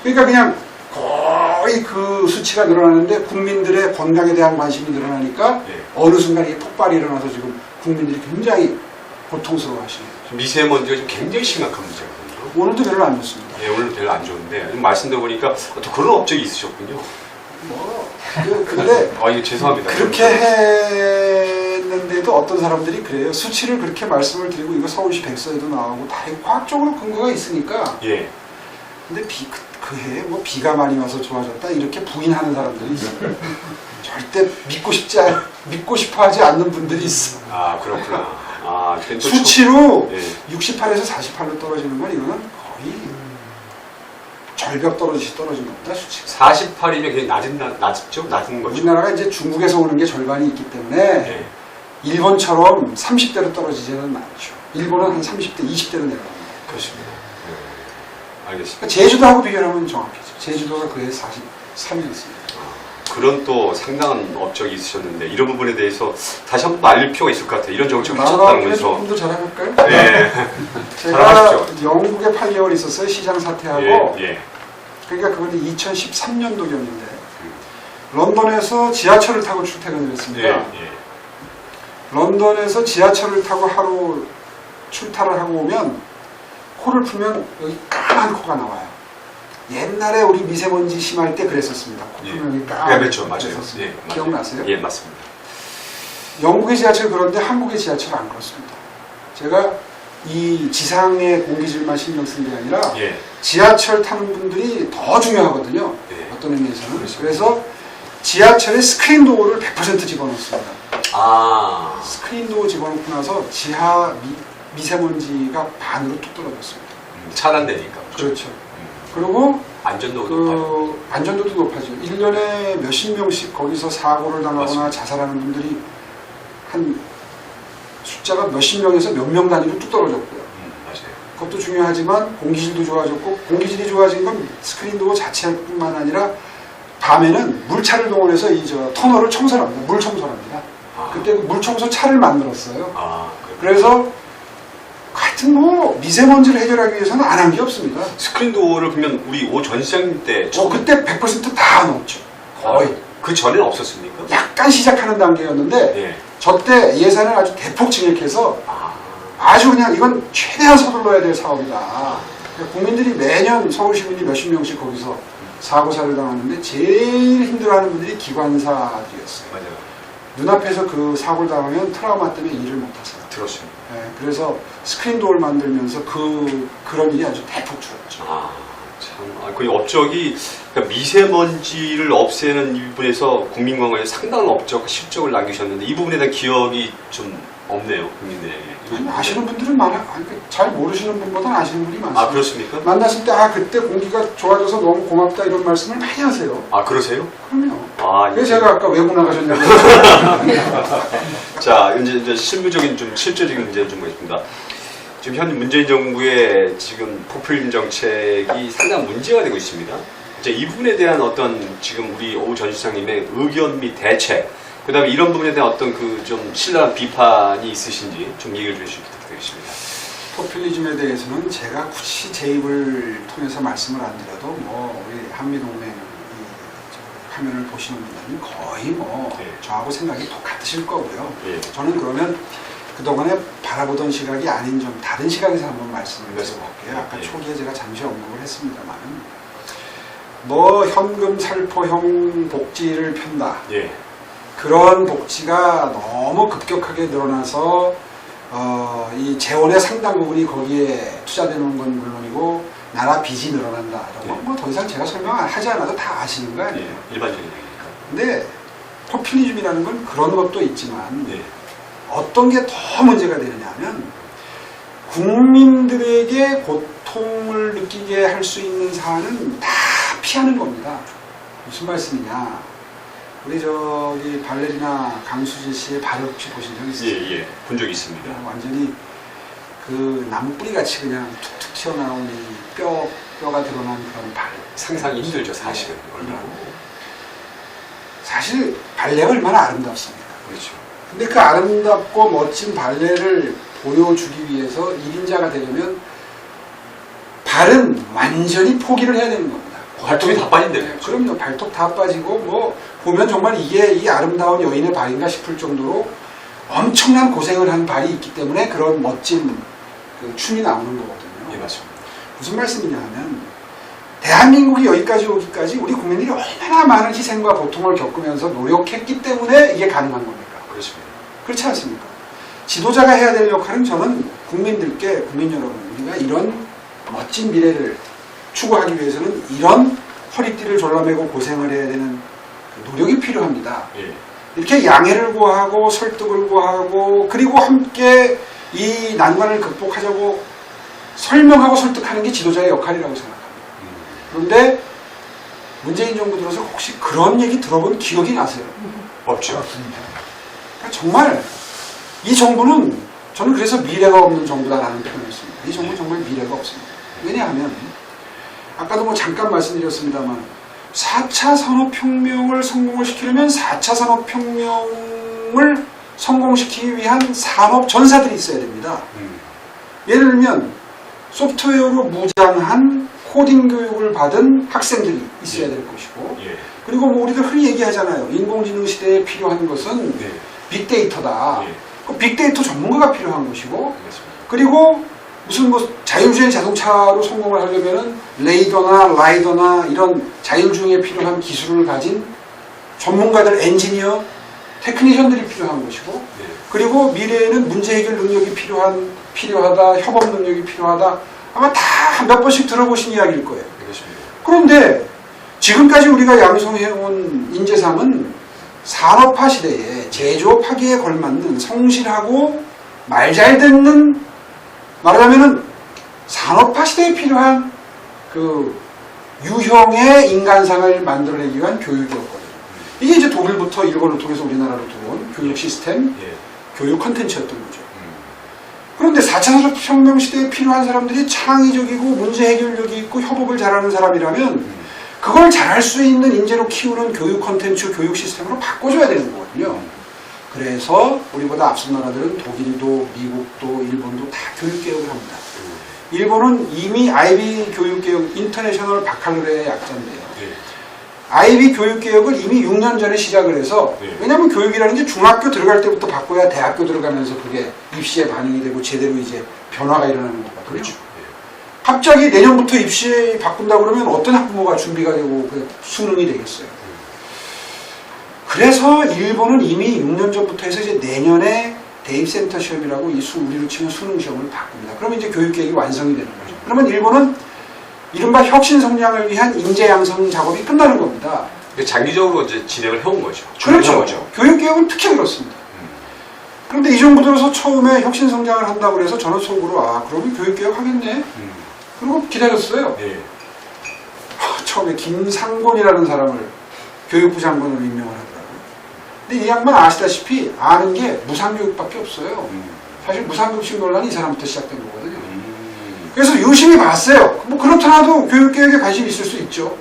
그러니까 그냥 거의 그 수치가 늘어나는데 국민들의 건강에 대한 관심이 늘어나니까 어느 순간 이게 폭발이 일어나서 지금 국민들이 굉장히 고통스러워 하시네요. 미세먼지가 지금 굉장히 심각한 문제거든요. 오늘도 별로 안 좋습니다. 네, 오늘도 별로 안 좋은데 말씀 들어보니까 또 그런 업적이 있으셨군요. 근데 이거 죄송합니다. 그렇게 했는데도 또 어떤 사람들이 그래요. 수치를 그렇게 말씀을 드리고 이거 서울시 백서에도 나오고 다 과학적으로 근거가 있으니까. 예. 근데 그 해에 뭐 비가 많이 와서 좋아졌다 이렇게 부인하는 사람들이 있어요. 절대 믿고 싶어하지 않는 분들이 있어. 아 그렇구나. 아 수치로 예. 68에서 48로 떨어지는 건 이거는 거의 절벽 떨어지시 떨어진 겁니다. 수치. 48이면 그냥 낮죠? 낮은 거죠. 우리나라가 이제 중국에서 오는 게 절반이 있기 때문에 예. 일본처럼 30대로 떨어지지는 않죠. 일본은 한 30대, 20대로 내려갑니다. 그렇습니다. 예. 알겠습니다. 그러니까 제주도하고 비교하면 정확해죠. 제주도가 그해 43이었습니다. 그런 또 상당한 업적이 있으셨는데 이런 부분에 대해서 다시 한번 알릴 필요가 있을 것 같아요. 이런 정책을 하셨다는 거에서. 조금 더 자랑할까요? 네. 제가 자랑하십시오. 영국에 8개월 있었어요. 시장 사퇴하고. 예. 그러니까 그건 2013년도였는데 런던에서 지하철을 타고 출퇴근을 했습니다. 예. 런던에서 지하철을 타고 하루 출타를 하고 오면 코를 풀면 여기 까만 코가 나와요. 옛날에 우리 미세먼지 심할 때 그랬었습니다. 코 풀면 여기 까만 그렇죠. 맞아요. 예, 기억나세요? 예, 맞습니다. 영국의 지하철 그런데 한국의 지하철 안 그렇습니다. 제가 이 지상의 공기질만 신경 쓴 게 아니라 예. 지하철 타는 분들이 더 중요하거든요. 예. 어떤 의미에서는. 그렇죠. 그래서 지하철에 스크린 도어를 100% 집어넣습니다. 아. 스크린 도어 집어넣고 나서 지하 미세먼지가 반으로 뚝 떨어졌습니다. 차단되니까. 그렇죠. 그리고 안전도도 높아요. 안전도도 높아져. 1년에 몇십 명씩 거기서 사고를 당하거나 맞습니다. 자살하는 분들이 한 숫자가 몇십 명에서 몇 명 단위로 뚝 떨어졌고요. 맞아요. 그것도 중요하지만 공기질도 좋아졌고, 공기질이 좋아진 건 스크린 도어 자체뿐만 아니라 밤에는 물차를 동원해서 터널을 청소를 합니다. 물 청소를 합니다. 그때 물 청소 차를 만들었어요. 그래서 하여튼 뭐 미세먼지를 해결하기 위해서는 안 한 게 없습니다. 스크린 도어를 보면 우리 오 전 시장님 때 그때 100% 다 넣었죠. 거의. 그 전에는 없었습니까? 약간 시작하는 단계였는데 예. 저때 예산을 아주 대폭 증액해서 아주 그냥 이건 최대한 서둘러야 될 사업이다. 국민들이 매년 서울 시민이 몇십 명씩 거기서 사고사를 당하는데 제일 힘들어하는 분들이 기관사들이었어요. 맞아요. 눈앞에서 그 사고를 당하면 트라우마 때문에 일을 못하세요. 들었습니다. 그래서 스크린 도어를 만들면서 그런 일이 아주 대폭 줄었죠. 참, 거의 업적이 그러니까 미세먼지를 없애는 이 부분에서 국민건강에 상당한 업적, 실적을 남기셨는데 이 부분에 대한 기억이 좀 없네요, 국민들에게. 아시는 분들은 잘 모르시는 분보다는 아시는 분이 많습니다. 그렇습니까? 만났을 때 그때 공기가 좋아져서 너무 고맙다 이런 말씀을 많이 하세요. 그러세요? 그럼요. 그래서 그래서 제가 아까 외국 나가셨냐고. 자, 이제 실무적인 좀 실제적인 문제를 좀 보겠습니다. 지금 현 문재인 정부의 지금 포퓰리즘 정책이 상당한 문제가 되고 있습니다. 이제 이 부분에 대한 어떤 지금 우리 오 전 시장님의 의견 및 대책, 그 다음에 이런 부분에 대한 어떤 그 좀 신랄한 비판이 있으신지 좀 얘기를 해주시기 부탁드리겠습니다. 포퓰리즘에 대해서는 제가 굳이 제 입을 통해서 말씀을 안 드려도 우리 한미동맹 화면을 보시는 분들은 거의 저하고 생각이 똑같으실 거고요. 예. 저는 그러면 그동안에 바라보던 시각이 아닌 좀 다른 시각에서 한번 말씀을 드려볼게요. 아까 초기에 제가 잠시 언급을 했습니다만 현금 살포형 복지를 편다. 예. 그런 복지가 너무 급격하게 늘어나서 이 재원의 상당 부분이 거기에 투자되는 건 물론이고 나라 빚이 늘어난다. 더 이상 제가 설명하지 않아도 다 아시는 거 아니에요. 일반적인 얘기니까. 근데 포퓰리즘이라는 건 그런 것도 있지만 예. 어떤 게 더 문제가 되느냐 하면 국민들에게 고통을 느끼게 할 수 있는 사안은 다 피하는 겁니다. 무슨 말씀이냐. 우리 발레리나 강수지 씨의 발을 혹시 보신 적 있으세요? 예. 본 적이 있습니다. 완전히 그 나무뿌리 같이 그냥 툭툭 튀어나온 이 뼈가 드러난 그런 발. 상상이 힘들죠, 사실은. 얼마나. 사실 발레가 얼마나 아름답습니다. 그렇죠. 근데 그 아름답고 멋진 발레를 보여주기 위해서 1인자가 되려면 발은 완전히 포기를 해야 되는 겁니다. 발톱이 다 빠진대요. 그럼요. 발톱 다 빠지고 보면 정말 이게 이 아름다운 여인의 발인가 싶을 정도로 엄청난 고생을 한 발이 있기 때문에 그런 멋진 춤이 나오는 거거든요. 예, 맞습니다. 무슨 말씀이냐 하면 대한민국이 여기까지 오기까지 우리 국민들이 얼마나 많은 희생과 고통을 겪으면서 노력했기 때문에 이게 가능한 겁니다. 그렇습니다. 그렇지 않습니까? 지도자가 해야 될 역할은 저는 국민들께, 국민 여러분, 우리가 이런 멋진 미래를 추구하기 위해서는 이런 허리띠를 졸라매고 고생을 해야 되는 그 노력이 필요합니다. 예. 이렇게 양해를 구하고 설득을 구하고 그리고 함께 이 난관을 극복하자고 설명하고 설득하는 게 지도자의 역할이라고 생각합니다. 그런데 문재인 정부 들어서 혹시 그런 얘기 들어본 기억이 나세요? 없죠. 그러니까 정말 이 정부는 저는 그래서 미래가 없는 정부다라는 표현을 씁니다. 이 정부는 정말 미래가 없습니다. 왜냐하면 아까도 뭐 잠깐 말씀드렸습니다만 4차 산업혁명을 성공을 시키려면 4차 산업혁명을 성공시키기 위한 산업 전사들이 있어야 됩니다. 예를 들면 소프트웨어로 무장한 코딩 교육을 받은 학생들이 있어야 될 것이고 그리고 뭐 우리들 흔히 얘기하잖아요. 인공지능 시대에 필요한 것은 빅데이터다. 그 빅데이터 전문가가 필요한 것이고 그리고 무슨 뭐 자율주행 자동차로 성공을 하려면은 레이더나 라이더나 이런 자율주행에 필요한 기술을 가진 전문가들, 엔지니어, 테크니션들이 필요한 것이고 그리고 미래에는 문제 해결 능력이 필요하다, 협업 능력이 필요하다. 아마 다 몇 번씩 들어보신 이야기일 거예요. 그런데 지금까지 우리가 양성해온 인재상은 산업화 시대에 제조업하기에 걸맞는 성실하고 말 잘 듣는 말하자면은 산업화 시대에 필요한 그 유형의 인간상을 만들어내기 위한 교육이었거든요. 이게 이제 독일부터 일본을 통해서 우리나라로 들어온 교육 시스템, 교육 컨텐츠였던 거죠. 그런데 4차 산업혁명 시대에 필요한 사람들이 창의적이고 문제 해결력이 있고 협업을 잘하는 사람이라면 그걸 잘할 수 있는 인재로 키우는 교육 컨텐츠, 교육 시스템으로 바꿔줘야 되는 거거든요. 그래서 우리보다 앞선 나라들은 독일도, 미국도, 일본도 다 교육개혁을 합니다. 일본은 이미 아이비 교육개혁, 인터내셔널 바칼로레의 약자인데요. 아이비 교육개혁을 이미 6년 전에 시작을 해서 왜냐하면 교육이라는 게 중학교 들어갈 때부터 바꿔야 대학교 들어가면서 그게 입시에 반영이 되고 제대로 이제 변화가 일어나는 거거든요. 그렇죠. 갑자기 내년부터 입시에 바꾼다 그러면 어떤 학부모가 준비가 되고 수능이 되겠어요. 그래서 일본은 이미 6년 전부터 해서 이제 내년에 대입센터 시험이라고 우리로 치면 수능 시험을 바꿉니다. 그러면 이제 교육계획이 완성이 되는 거죠. 그러면 일본은 이른바 혁신 성장을 위한 인재 양성 작업이 끝나는 겁니다. 장기적으로 이제 진행을 해온 거죠. 그렇죠. 교육개혁은 특히 그렇습니다. 그런데 이 정부 들어서 처음에 혁신 성장을 한다고 해서 저는 속으로 그러면 교육개혁 하겠네. 그리고 기다렸어요. 처음에 김상곤이라는 사람을 교육부 장관으로 임명을 하더라고요. 근데 이 양반 아시다시피 아는 게 무상교육밖에 없어요. 사실 무상급식 논란이 이 사람부터 시작된 거거든요. 그래서 유심히 봤어요. 뭐 그렇더라도 교육개혁에 관심이 있을 수 있죠.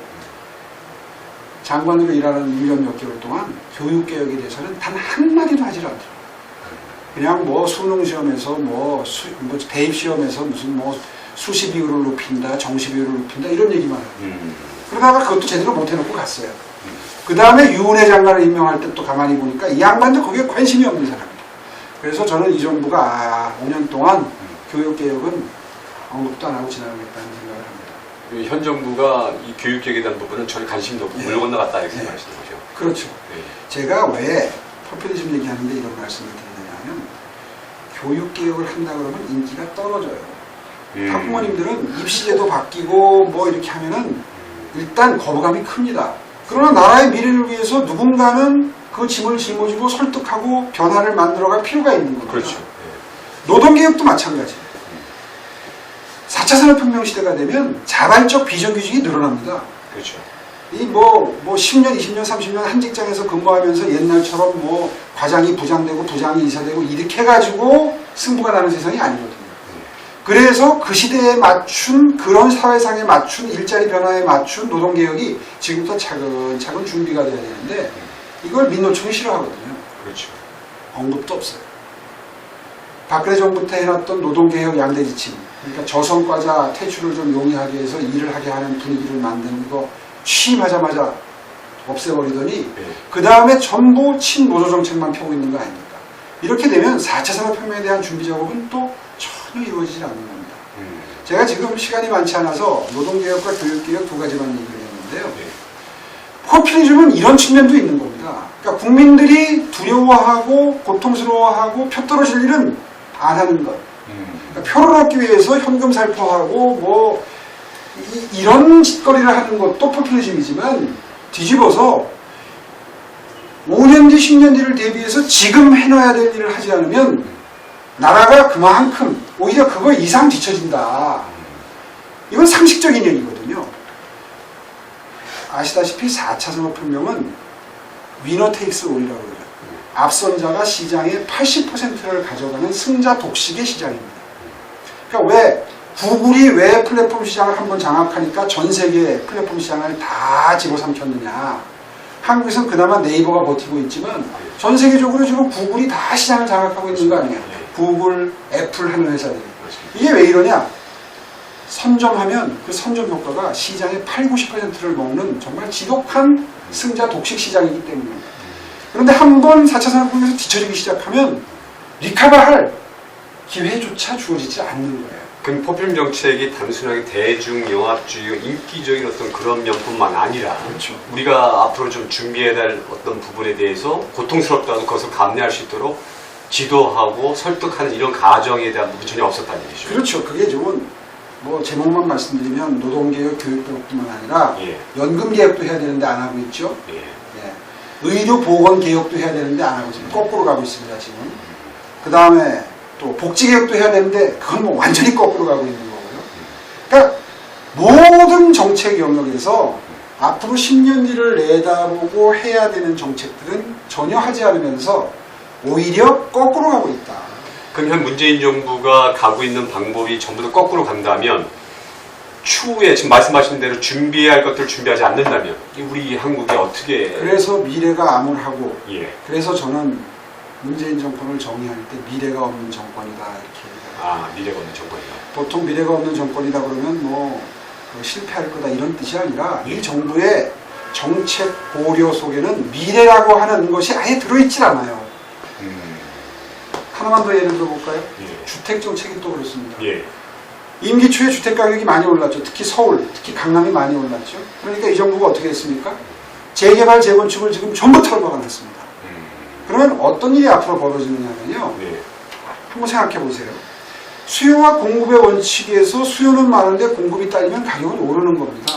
장관으로 일하는 1년 몇 개월 동안 교육개혁에 대해서는 단 한마디도 하질 않더라고요. 그냥 뭐 수능시험에서 뭐 대입시험에서 무슨 뭐 수시 비율을 높인다, 정시 비율을 높인다 이런 얘기만 해요. 그러다가 그것도 제대로 못 해놓고 갔어요. 그 다음에 유은혜 장관을 임명할 때 또 가만히 보니까 이 양반도 거기에 관심이 없는 사람이에요. 그래서 저는 이 정부가 5년 동안 교육개혁은 언급도 안 하고 지나가겠다는 생각을 합니다. 현 정부가 이 교육개혁에 대한 부분은 전혀 관심도 없고 물 건너갔다 이렇게 생각하시는 거죠. 그렇죠. 제가 왜 포퓰리즘 얘기하는데 이런 말씀을 드리느냐면 교육개혁을 한다 그러면 인기가 떨어져요. 학부모님들은 입시제도 바뀌고 뭐 이렇게 하면은 일단 거부감이 큽니다. 그러나 나라의 미래를 위해서 누군가는 그 짐을 짊어지고 설득하고 변화를 만들어갈 필요가 있는 겁니다. 그렇죠. 노동개혁도 마찬가지예요. 4차 산업혁명 시대가 되면 자발적 비정규직이 늘어납니다. 그렇죠. 이 뭐 10년, 20년, 30년 한 직장에서 근무하면서 옛날처럼 뭐 과장이 부장되고 부장이 이사되고 이렇게 해가지고 승부가 나는 세상이 아니거든요. 그래서 그 시대에 맞춘 그런 사회상에 맞춘 일자리 변화에 맞춘 노동개혁이 지금부터 차근차근 준비가 돼야 되는데 이걸 민노총이 싫어하거든요. 그렇죠. 언급도 없어요. 박근혜 정부 때 해놨던 노동개혁 양대 지침, 그러니까 저성과자 퇴출을 좀 용이하게 해서 일을 하게 하는 분위기를 만드는 거 취임하자마자 없애버리더니 그 다음에 전부 친노조 정책만 펴고 있는 거 아닙니까? 이렇게 되면 4차 산업혁명에 대한 준비 작업은 또 전혀 이루어지지 않는 겁니다. 제가 지금 시간이 많지 않아서 노동개혁과 교육개혁 두 가지만 얘기를 했는데요. 포퓰리즘은 이런 측면도 있는 겁니다. 겁니다. 그러니까 국민들이 두려워하고 고통스러워하고 표 떨어질 일은 안 하는 것. 그러니까 표를 얻기 위해서 현금 살포하고 뭐 이런 짓거리를 하는 것도 포퓰리즘이지만 뒤집어서 5년 뒤 10년 뒤를 대비해서 지금 해놔야 될 일을 하지 않으면 나라가 그만큼 오히려 그거 이상 뒤처진다. 이건 상식적인 얘기거든요. 아시다시피 4차 산업혁명은 위너 테이크스 올이라고 그러죠. 앞선 자가 시장의 80%를 가져가는 승자 독식의 시장입니다. 그러니까 왜 구글이 왜 플랫폼 시장을 한번 장악하니까 전 세계 플랫폼 시장을 다 집어삼켰느냐. 한국에서는 그나마 네이버가 버티고 있지만 전 세계적으로 지금 구글이 다 시장을 장악하고 있는 거 아니에요. 구글, 애플 하는 회사들이. 이게 왜 이러냐. 선점하면 그 선점 효과가 시장의 80~90%를 먹는 정말 지독한 승자 독식 시장이기 때문입니다. 그런데 한번 4차 산업혁명에서 뒤처지기 시작하면 리카바할 기회조차 주어지지 않는 거예요. 그 포퓰 정책이 단순하게 대중 영합주의, 인기적인 어떤 그런 면뿐만 아니라 그렇죠. 우리가 앞으로 좀 준비해야 될 어떤 부분에 대해서 고통스럽다고 그것을 감내할 수 있도록 지도하고 설득하는 이런 가정에 대한 부분이 전혀 없었다는 얘기죠. 그렇죠. 그게 좀 뭐 제목만 말씀드리면 노동개혁, 교육개혁뿐만 아니라 연금개혁도 해야 되는데 안 하고 있죠. 의료보건개혁도 해야 되는데 안 하고 있습니다. 거꾸로 가고 있습니다. 지금. 그 다음에 또 복지개혁도 해야 되는데 그건 뭐 완전히 거꾸로 가고 있는 거고요. 그러니까 모든 정책 영역에서 앞으로 10년 뒤를 내다보고 해야 되는 정책들은 전혀 하지 않으면서 오히려 거꾸로 가고 있다. 그럼 현 문재인 정부가 가고 있는 방법이 전부 다 거꾸로 간다면 추후에 지금 말씀하신 대로 준비해야 할 것들을 준비하지 않는다면 우리 한국이 어떻게 그래서 미래가 암울하고 그래서 저는 문재인 정권을 정의할 때 미래가 없는 정권이다 이렇게 얘기합니다. 미래가 없는 정권이다. 보통 미래가 없는 정권이다 그러면 뭐 실패할 거다 이런 뜻이 아니라 이 정부의 정책 고려 속에는 미래라고 하는 것이 아예 들어있질 않아요. 하나만 더 예를 들어볼까요? 주택정책이 또 그렇습니다. 임기 초에 주택가격이 많이 올랐죠. 특히 서울, 특히 강남이 많이 올랐죠. 그러니까 이 정부가 어떻게 했습니까? 재개발, 재건축을 지금 전부 털어박아놨습니다. 그러면 어떤 일이 앞으로 벌어지느냐면요. 한번 생각해 보세요. 수요와 공급의 원칙에서 수요는 많은데 공급이 딸리면 가격은 오르는 겁니다.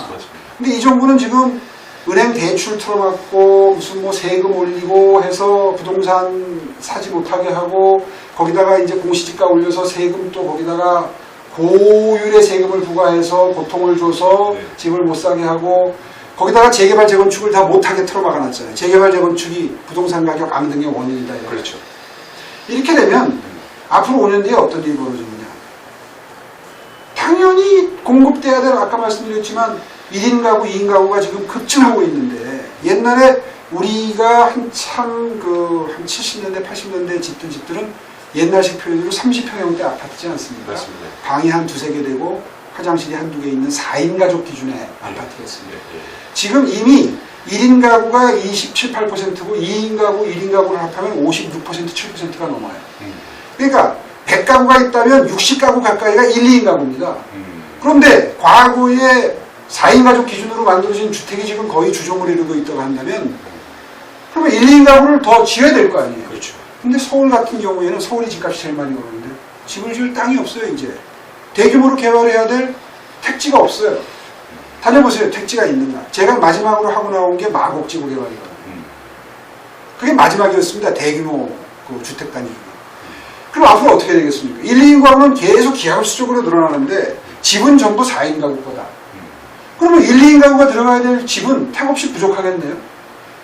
근데 이 정부는 지금 은행 대출 틀어막고 무슨 뭐 세금 올리고 해서 부동산 사지 못하게 하고 거기다가 이제 공시지가 올려서 세금 또 거기다가 고율의 세금을 부과해서 고통을 줘서 집을 못 사게 하고 거기다가 재개발 재건축을 다 못하게 틀어막아놨잖아요. 재개발 재건축이 부동산 가격 앙등의 원인이다. 이렇게. 그렇죠. 이렇게 되면 앞으로 5년 뒤에 어떤 일이 벌어지느냐. 당연히 공급돼야 될 아까 말씀드렸지만 1인 가구, 2인 가구가 지금 급증하고 있는데 옛날에 우리가 한참 한 70년대, 80년대 짓던 집들은 옛날식 표현으로 30평형대 아파트지 않습니까? 맞습니다. 방이 한 두세 개 되고 화장실이 한두 개 있는 4인 가족 기준의 아파트였습니다. 지금 이미 1인 가구가 27, 8%고 2인 가구, 1인 가구를 합하면 56%, 7%가 넘어요. 그러니까 100가구가 있다면 60가구 가까이가 1, 2인 가구입니다. 그런데 과거에 4인 가족 기준으로 만들어진 주택이 지금 거의 주종을 이루고 있다고 한다면 그러면 1, 2인 가구를 더 지어야 될 거 아니에요. 그렇죠. 근데 서울 같은 경우에는 서울이 집값이 제일 많이 오르는데 집을 지을 땅이 없어요. 이제 대규모로 개발해야 될 택지가 없어요. 다녀보세요. 택지가 있는가. 제가 마지막으로 하고 나온 게 마곡지구 개발이거든요. 그게 마지막이었습니다. 대규모 주택 단위 중에. 그럼 앞으로 어떻게 되겠습니까? 1, 2인 가구는 계속 기하급수적으로 늘어나는데 집은 전부 4인 가구 거다. 그러면 1, 2인 가구가 들어가야 될 집은 택없이 부족하겠네요.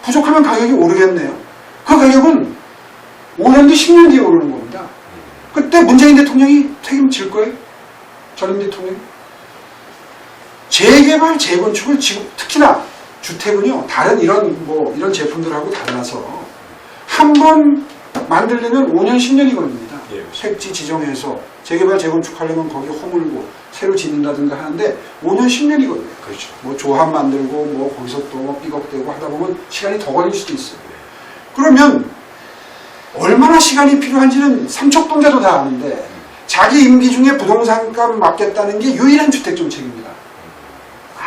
부족하면 가격이 오르겠네요. 그 가격은 5년 뒤, 10년 뒤에 오르는 겁니다. 그때 문재인 대통령이 책임질 거예요. 전임 대통령이. 재개발, 재건축을 지금 특히나 주택은요. 다른 이런 제품들하고 달라서 한 번 만들려면 5년, 10년이 걸립니다. 택지 지정해서 재개발, 재건축하려면 거기 허물고 새로 짓는다든가 하는데 5년, 10년이 걸려요. 그렇죠. 뭐 조합 만들고 뭐 거기서 또 삐걱대고 하다 보면 시간이 더 걸릴 수도 있어요. 그러면 얼마나 시간이 필요한지는 삼척동자도 다 아는데 자기 임기 중에 부동산값 맡겠다는 게 유일한 주택정책입니다.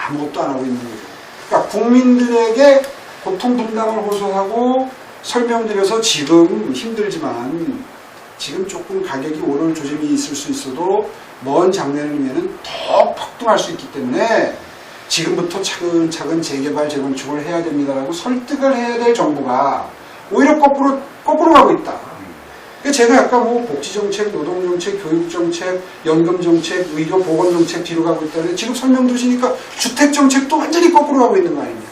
아무것도 안 하고 있는 거죠. 그러니까 국민들에게 고통 분담을 호소하고 설명드려서 지금 힘들지만 지금 조금 가격이 오를 조짐이 있을 수 있어도 먼 장래는 더 폭등할 수 있기 때문에 지금부터 차근차근 재개발, 재건축을 해야 됩니다라고 설득을 해야 될 정부가 오히려 거꾸로 가고 있다. 그러니까 제가 아까 뭐 복지정책, 노동정책, 교육정책, 연금정책, 의료, 보건정책 뒤로 가고 있다는데 지금 설명 들으시니까 주택정책도 완전히 거꾸로 가고 있는 거 아닙니까?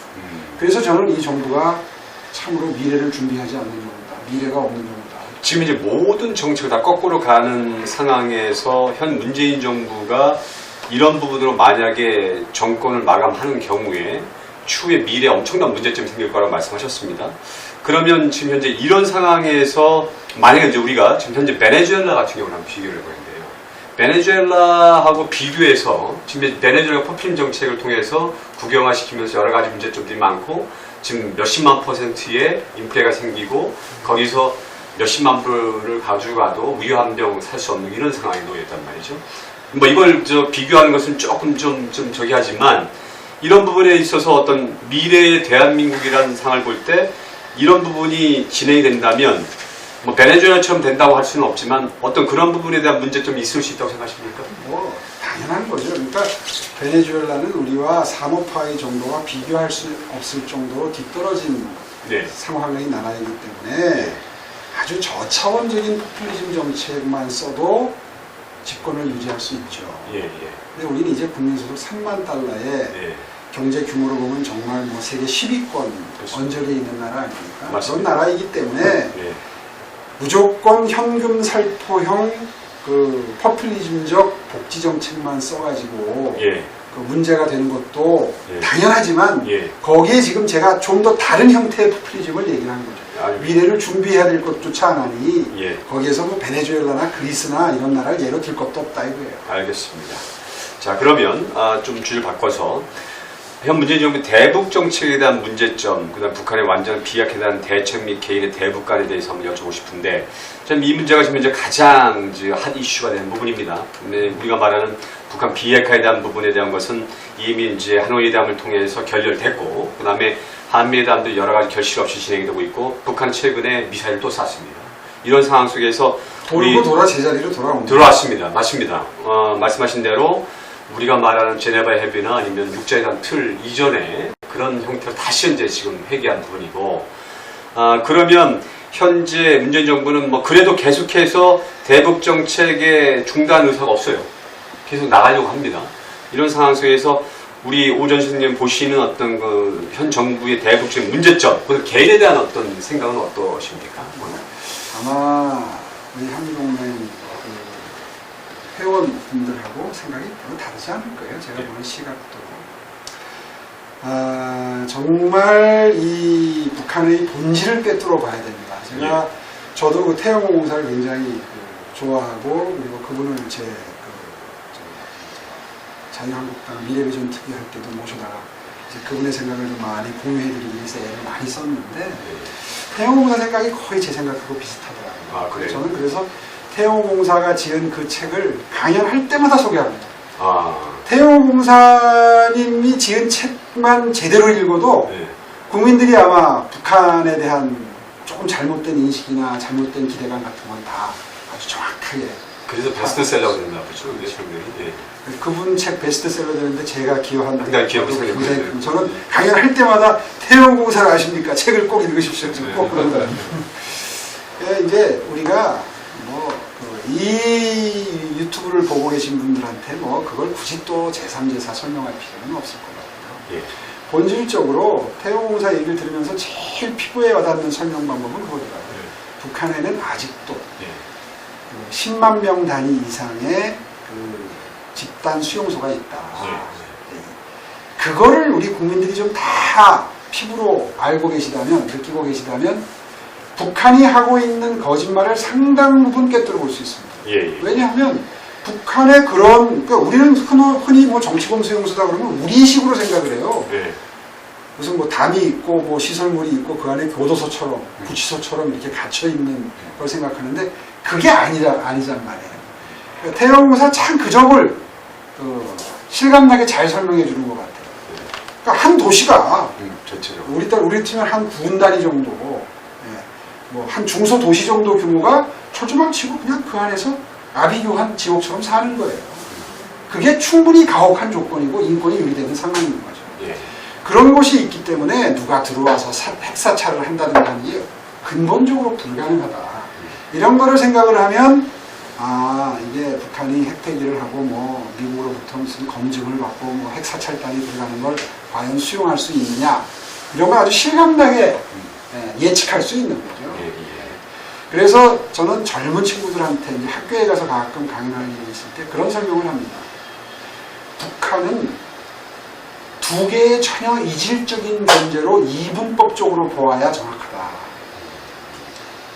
그래서 저는 이 정부가 참으로 미래를 준비하지 않는 정부다. 미래가 없는 정부다. 지금 이제 모든 정책을 다 거꾸로 가는 상황에서 현 문재인 정부가 이런 부분으로 만약에 정권을 마감하는 경우에 추후에 미래에 엄청난 문제점이 생길 거라고 말씀하셨습니다. 그러면 지금 현재 이런 상황에서 만약에 이제 우리가 지금 현재 베네수엘라 같은 경우를 한번 비교를 해보는데요. 베네수엘라하고 비교해서 지금 베네수엘라 포퓰리즘 정책을 통해서 국영화시키면서 여러 가지 문제점들이 많고 지금 몇십만 %의 인플레가 생기고 거기서 몇십만 불을 가져가도 위험병 살 수 없는 이런 상황에 놓였단 말이죠. 뭐 이걸 비교하는 것은 조금 좀 저기 하지만 이런 부분에 있어서 어떤 미래의 대한민국이라는 상황을 볼 때 이런 부분이 진행이 된다면 뭐 베네수엘라처럼 된다고 할 수는 없지만 어떤 그런 부분에 대한 문제점이 있을 수 있다고 생각하십니까? 뭐 당연한 거죠. 그러니까 베네수엘라는 우리와 산업화의 정도와 비교할 수 없을 정도로 뒤떨어진 네. 상황의 나라이기 때문에 아주 저차원적인 포퓰리즘 정책만 써도 집권을 유지할 수 있죠. 예. 근데 우리는 이제 국민소득 3만 달러에 경제 규모로 보면 정말 뭐 세계 10위권 언저리에 있는 나라 아닙니까? 맞습니다. 그런 나라이기 때문에 무조건 현금 살포형 그 포퓰리즘적 복지 정책만 써가지고 그 문제가 되는 것도 당연하지만 거기에 지금 제가 좀 더 다른 형태의 포퓰리즘을 얘기를 한 거죠. 미래를 준비해야 될 것조차 안 하니 거기에서 뭐 베네수엘라나 그리스나 이런 나라를 예로 들 것도 없다 이거예요. 알겠습니다. 자 그러면 좀 주제를 바꿔서 현 문재인 정부 대북 정책에 대한 문제점, 그다음 북한의 완전 비약에 대한 대책 및 개인의 대북관에 대해서 한번 여쭤보고 싶은데, 참 이 문제가 지금 현재 가장 핫 이슈가 되는 부분입니다. 근데 우리가 말하는 북한 비핵화에 대한 부분에 대한 것은 이미 이제 하노이 회담을 통해서 결렬됐고, 그다음에 한미회담도 여러 가지 결실 없이 진행이 되고 있고, 북한 최근에 미사일을 또 쐈습니다. 이런 상황 속에서 돌고 돌아 제자리로 돌아왔습니다. 맞습니다. 말씀하신 대로. 우리가 말하는 제네바 협의나 아니면 육자회담 틀 이전에 그런 형태로 다시 현재 지금 회귀한 부분이고, 그러면 현재 문재인 정부는 뭐 그래도 계속해서 대북 정책의 중단 의사가 없어요. 계속 나가려고 합니다. 이런 상황 속에서 우리 오전 선생님 보시는 어떤 그 현 정부의 대북적 문제점, 그 개인에 대한 어떤 생각은 어떠십니까? 아마 우리 한미동맹 회원분들하고 생각이 별로 다르지 않을 거예요. 제가 보는 시각도. 정말 이 북한의 본질을 꿰뚫어 봐야 됩니다. 저도 그 태영호 공사를 굉장히 좋아하고, 그리고 그분을 제 자유한국당 미래비전 특위 할 때도 모셔다가 이제 그분의 생각을 좀 많이 공유해드리기 위해서 애를 많이 썼는데, 태영호 공사 생각이 거의 제 생각하고 비슷하더라고요. 그래요? 저는 그래서 태영호공사가 지은 그 책을 강연할 때마다 소개합니다. 태영호공사님이 지은 책만 제대로 읽어도 국민들이 아마 북한에 대한 조금 잘못된 인식이나 잘못된 기대감 같은 건 다 아주 정확하게. 그래서 베스트셀러가 됐나 보죠. 그분 책 베스트셀러 되는데 제가 기여한. 저는 네. 강연할 때마다 태영호공사를 아십니까? 책을 꼭 읽으십시오. 꼭 그런 거예요. 이제 우리가 이 유튜브를 보고 계신 분들한테 그걸 굳이 또 제3, 제4 설명할 필요는 없을 것 같고요. 본질적으로 태영호공사 얘기를 들으면서 제일 피부에 와닿는 설명 방법은 그거더라고요. 북한에는 아직도 10만 명 단위 이상의 그 집단 수용소가 있다. 그거를 우리 국민들이 좀 다 피부로 알고 계시다면, 느끼고 계시다면 북한이 하고 있는 거짓말을 상당 부분 꿰뚫어 볼 수 있습니다. 왜냐하면 북한의 그러니까 우리는 흔히 뭐 정치범 수용소다 그러면 우리식으로 생각을 해요. 무슨 뭐 담이 있고 뭐 시설물이 있고 그 안에 교도소처럼 구치소처럼 이렇게 gat혀 있는 걸 생각하는데 그게 아니란 말이에요. 그러니까 태영공사 참 그 점을 실감나게 잘 설명해 주는 것 같아요. 그러니까 한 도시가 전체적으로. 우리 팀은 한 9군 단위 정도, 예, 뭐 한 중소 도시 정도 규모가 초주망 치고 그냥 그 안에서 아비규환 지옥처럼 사는 거예요. 그게 충분히 가혹한 조건이고 인권이 유리되는 상황인 거죠. 예. 그런 곳이 있기 때문에 누가 들어와서 핵사찰을 한다든가 하는 게 근본적으로 불가능하다. 이런 거를 생각을 하면 이게 북한이 핵폐기를 하고 뭐 미국으로부터 무슨 검증을 받고 뭐 핵사찰단이 들어가는 걸 과연 수용할 수 있느냐, 이런 걸 아주 실감나게 예측할 수 있는 거죠. 예. 그래서 저는 젊은 친구들한테 이제 학교에 가서 가끔 강연하는 일이 있을 때 그런 설명을 합니다. 북한은 두 개의 전혀 이질적인 존재로 이분법적으로 보아야 정확하다.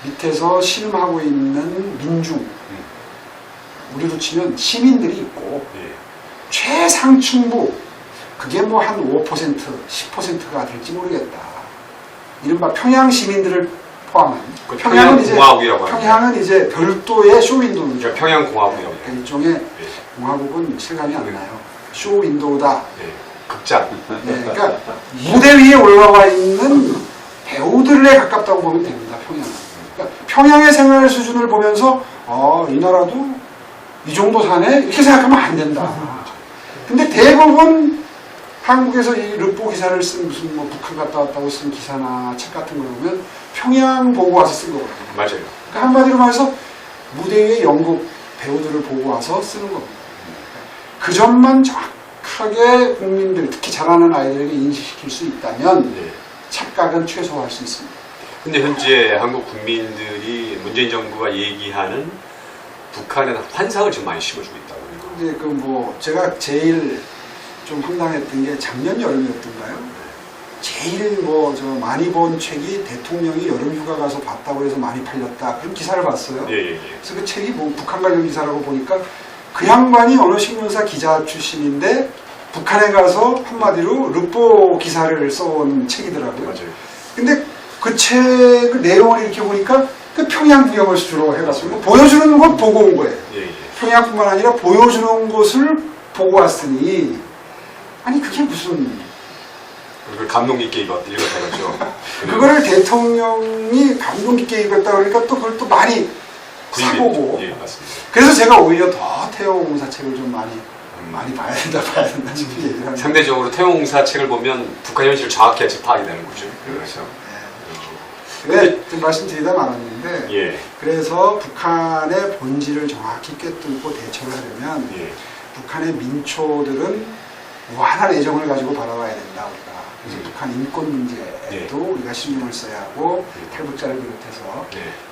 밑에서 신음하고 있는 민중, 우리로 치면 시민들이 있고, 최상층부, 그게 뭐 한 5%, 10%가 될지 모르겠다. 이른바 평양 시민들을 포함한. 평양은 이제 별도의 쇼윈도우죠. 평양공화국이라고. 일종의 공화국은 실감이 안 나요. 쇼윈도우다. 극장. 그러니까 무대 위에 올라와 있는 배우들에 가깝다고 보면 됩니다. 평양은. 그러니까 평양의 생활 수준을 보면서 이 나라도 이 정도 사네? 이렇게 생각하면 안 된다. 근데 대부분 한국에서 이 르포 기사를 쓴 무슨 뭐 북한 갔다 왔다고 쓴 기사나 책 같은 걸 보면 평양 보고 와서 쓴 거거든요. 맞아요. 그러니까 한마디로 말해서 무대 위에 연극 배우들을 보고 와서 쓰는 겁니다. 그 점만 정확하게 국민들, 특히 자라는 아이들에게 인식시킬 수 있다면 착각은 최소화할 수 있습니다. 근데 현재 한국 국민들이 문재인 정부가 얘기하는 북한에 환상을 지금 많이 심어주고 있다고. 근데 그 뭐 제가 제일 좀 황당했던 게 작년 여름이었던가요? 제일 뭐 저 많이 본 책이 대통령이 여름휴가 가서 봤다고 해서 많이 팔렸다. 그런 기사를 봤어요. 그래서 그 책이 뭐 북한 관련 기사라고 보니까 그 양반이 어느 신문사 기자 출신인데 북한에 가서 한마디로 르포 기사를 써온 책이더라고요. 맞아요. 근데 그 책 내용을 이렇게 보니까 그 평양 구경을 주로 해가지고 보여주는 것 보고 온 거예요. 평양뿐만 아니라 보여주는 것을 보고 왔으니 아니 그게 무슨 그걸 감동 깊게 읽었다고죠. 그거를 대통령이 감동 깊게 읽었다 그러니까 또 그걸 또 많이 사보고. 맞습니다. 그래서 제가 오히려 더 태영공사 책을 좀 많이 봐야 된다 싶은 얘기를 합니다. 상대적으로 태영공사 책을 보면 북한 현실을 정확히 파악이 되는 거죠. 그렇죠. 좀 말씀드리다 말았는데 그래서 북한의 본질을 정확히 꿰뚫고 대처를 하려면 북한의 민초들은 무한한 애정을 가지고 바라봐야 된다. 우리가. 그래서 북한 인권 문제에도 우리가 신경을 써야 하고 탈북자를 비롯해서